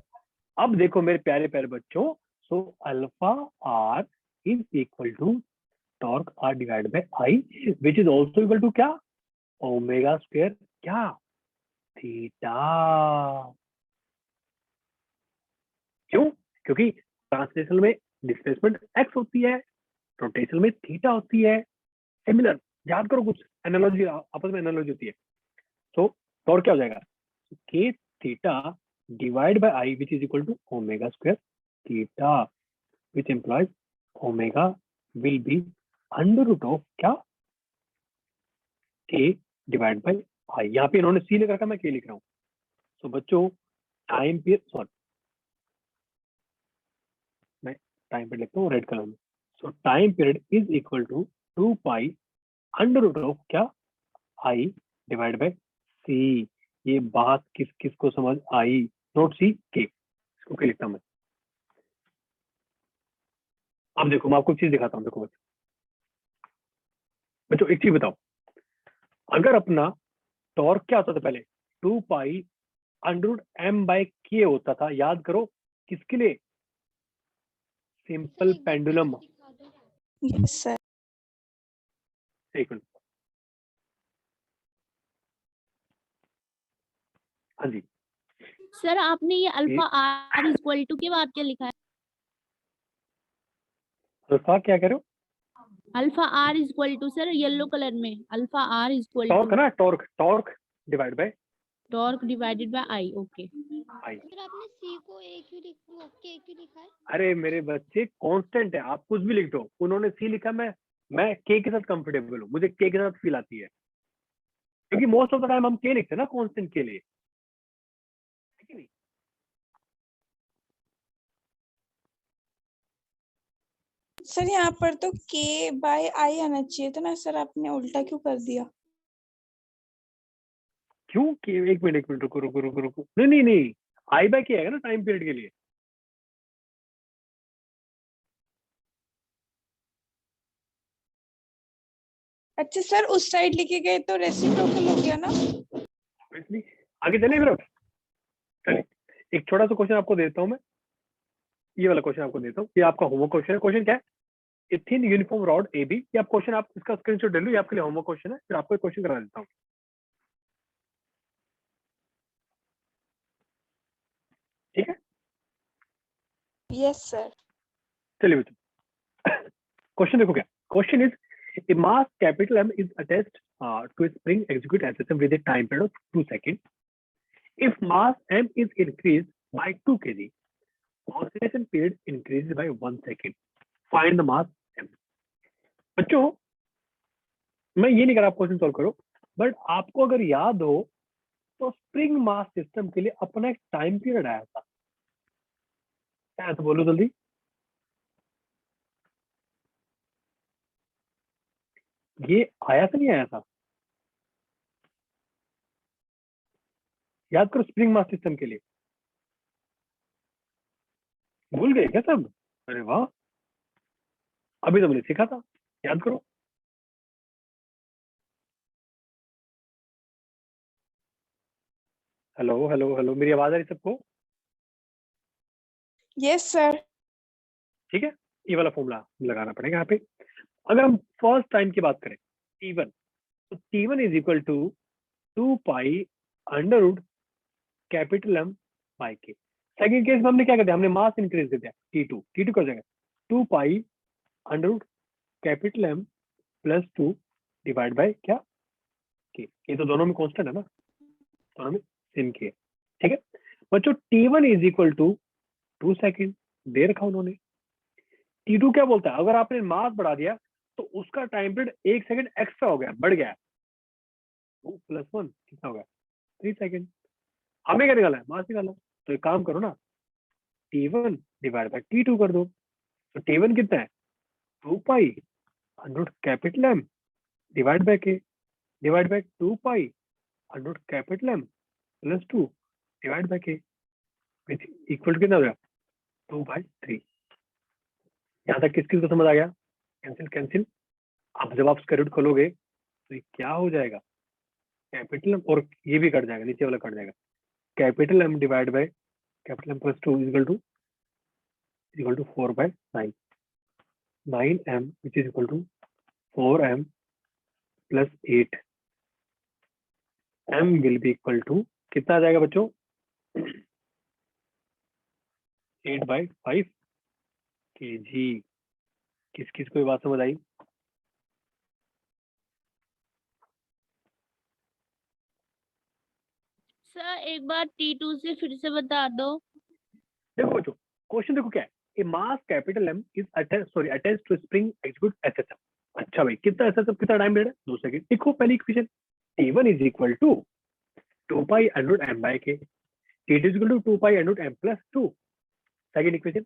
अब देखो मेरे प्यारे प्यारे बच्चों, so alpha R is equal to torque R divide by I which is also equal to क्या? ओमेगा स्क्वायर क्या? थीटा। क्यों? क्योंकि ट्रांसलेशनल में डिस्प्लेसमेंट एक्स होती है, रोटेशनल में थीटा होती है। सिमिलर याद करो, कुछ एनालॉजी आपस में एनालॉजी होती है। तो टॉर्क क्या हो जाएगा? K theta divide by I which is equal to omega square theta which implies omega will be under root of क्या? k divided by i। यहाँ पे इन्होंने c लिख रखा, मैं k लिख रहा हूँ। तो बच्चों टाइम पीरियड, सॉरी मैं टाइम पीरियड लिखता हूँ रेड कलर में। So time period is equal to 2 pi under root of क्या? i divide by c। ये बात किस किस को समझ आई? नोट सी के, इसको के लिखता हूँ मैं। अब देखो मैं आपको एक चीज दिखाता हूँ। देखो बच्चों एक चीज बताओ, अगर अपना टॉर्क क्या होता था पहले? 2 पाई अंडर एम बाय के होता था। याद करो किसके लिए? Simple pendulum. यस सर एक मिनट, हाँ जी। सर आपने ये अल्फा ये आर इक्वल टू के बाद क्या लिखा है? अल्फा क्या कह रहे हो? Alpha r equal to sir yellow colour में alpha r equal torque to है ना, torque torque divide by torque divided by I. Okay I. फिर आपने सी को ए क्यों लिखा है? अरे मेरे बच्चे कांस्टेंट है, आप कुछ भी लिख दो। उन्होंने सी लिखा, मैं के के साथ कंफर्टेबल हूँ, मुझे के के साथ फील आती है, क्योंकि मोस्ट ऑफ द टाइम हम के लिखते हैं ना कांस्टेंट के लिए, है कि नहीं? सर यहाँ पर तो के बाय आई आना चाहिए था ना सर, आपने उल्टा क्यों कर दिया? क्यों के? एक मिनट रुको रुको रुको रुको, नहीं आई बाय के आएगा ना टाइम पीरियड के लिए। अच्छा सर उस साइड लिखे गए तो रेसिप्रोकल हो गया ना? Obviously, आगे चले फिर। चलिए एक छोटा सा क्वेश्चन आपको देता हूँ मैं, ये वाला क्वेश्चन आपको देता हूँ। ये आपका होमवर्क क्वेश्चन है। क्वेश्चन क्या है? A thin uniform rod A B. ये आप क्वेश्चन, आप इसका स्क्रीनशॉट ले लो, ये आपके लिए होमवर्क क्वेश्चन है। फिर आपको एक क्वेश्चन करा देता हूँ। ठीक है यस सर चलिए बच्चों, क्वेश्चन देखो क्या question is, a mass capital M is attached to a spring execute as system with a time period of 2 seconds. If mass M is increased by 2 kg, oscillation period increases by 1 second. Find the mass M. बच्चों मैं ये नहीं कर रहा आप question solve करो, but आपको अगर याद हो तो स्प्रिंग मास सिस्टम के लिए अपना एक टाइम पीरियड आया था। क्या है तो बोलो जल्दी। ये आया था नहीं आया था? याद करो स्प्रिंग मास सिस्टम के लिए, भूल गए क्या सब? अरे वाह, अभी तो मैंने सीखा था, याद करो। हेलो हेलो हेलो, मेरी आवाज आ रही सबको? Yes sir. ठीक है, ये वाला फॉर्मूला लगाना पड़ेगा यहाँ पे। अगर हम फर्स्ट टाइम की बात करें T1, तो T1 is equal to 2 pi under root capital M by K. Second case में हमने क्या कर दिया, हमने मास इंक्रीज कर दिया T2 कर जाएगा 2 pi under root capital M plus 2 divide by क्या के। ये तो दोनों में कांस्टेंट है ना, दोनों में सेम के है। ठीक है बच्चों, T1 is equal to 2 second दे रखा उन्होंने। T2 क्या बोलता है, अगर आपने मास बढ़ा दिया तो उसका टाइम पीरियड 1 सेकंड एक्स्ट्रा हो गया, बढ़ गया। 2 + 1 कितना हो गया, 3 सेकंड। हमें क्या निकाला है, मास निकाला। तो एक काम करो ना, T1 डिवाइड बाय T2 कर दो। तो T1 कितना है, 2 pi under capital M divide by k, divide by 2 pi under capital M plus 2 divide by k, equal to कितना हो गया, 2/3। यहाँ तक किस को समझ आ गया? Cancel cancel. अब जब आप स्क्वायर रूट खोलोगे तो ये क्या हो जाएगा, कैपिटल एम, और ये भी कट जाएगा, नीचे वाला कट जाएगा। Capital M divide by capital M plus 2 equal to 4/9, 9m which is equal to 4m plus 8, m will be equal to कितना आ जाएगा बच्चों, 8/5 kg। किस किस को ये बात समझ आई? सर एक बार T2 से फिर से बता दो। देखो बच्चों, क्वेश्चन देखो क्या है, a mass capital M is attached to spring execute SSM। अच्छा भाई, कितना SSM, कितना टाइम पीरियड है, 2 सेकंड। लिखो पहली equation, T1 is equal to 2 pi under m by k, T2 is equal to 2 pi under m plus 2, second equation,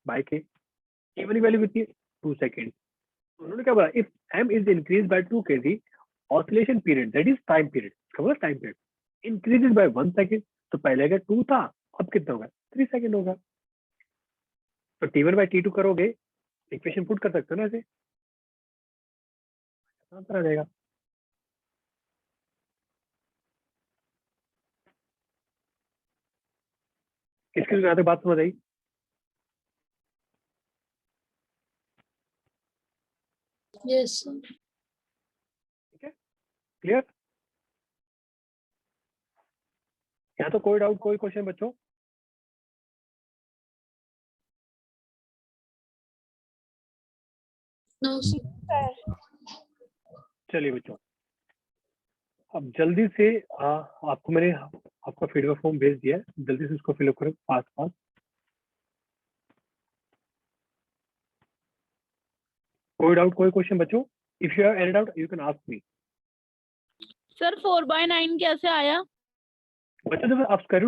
by k. T1 की value कितनी है, 2 सेकंड। उन्होंने क्या बोला, if m is increase by 2 kg, oscillation period that is time period, खबर time period increases by 1 second. तो पहले अगर 2 था, अब कितना होगा, 3 सेकंड होगा। तो T1 बाय T2 करोगे, इक्वेशन पुट कर सकते हो ना ऐसे, आंसर आ जाएगा। किसकी यहाँ तक बात समझ आई? Yes, sir. क्लियर? यहाँ तो कोई डाउट, कोई क्वेश्चन बच्चों? No, sir. सर चलिए बच्चों, अब जल्दी से आपको मैंने आपका फीडबैक फॉर्म भेज दिया है, जल्दी से उसको फिलअप करो फास्ट फास्ट। कोई डाउट, कोई क्वेश्चन बच्चों? If you have any doubt you can ask me. Sir 4/9 कैसे आया? बच्चों जब आप स्क्वायर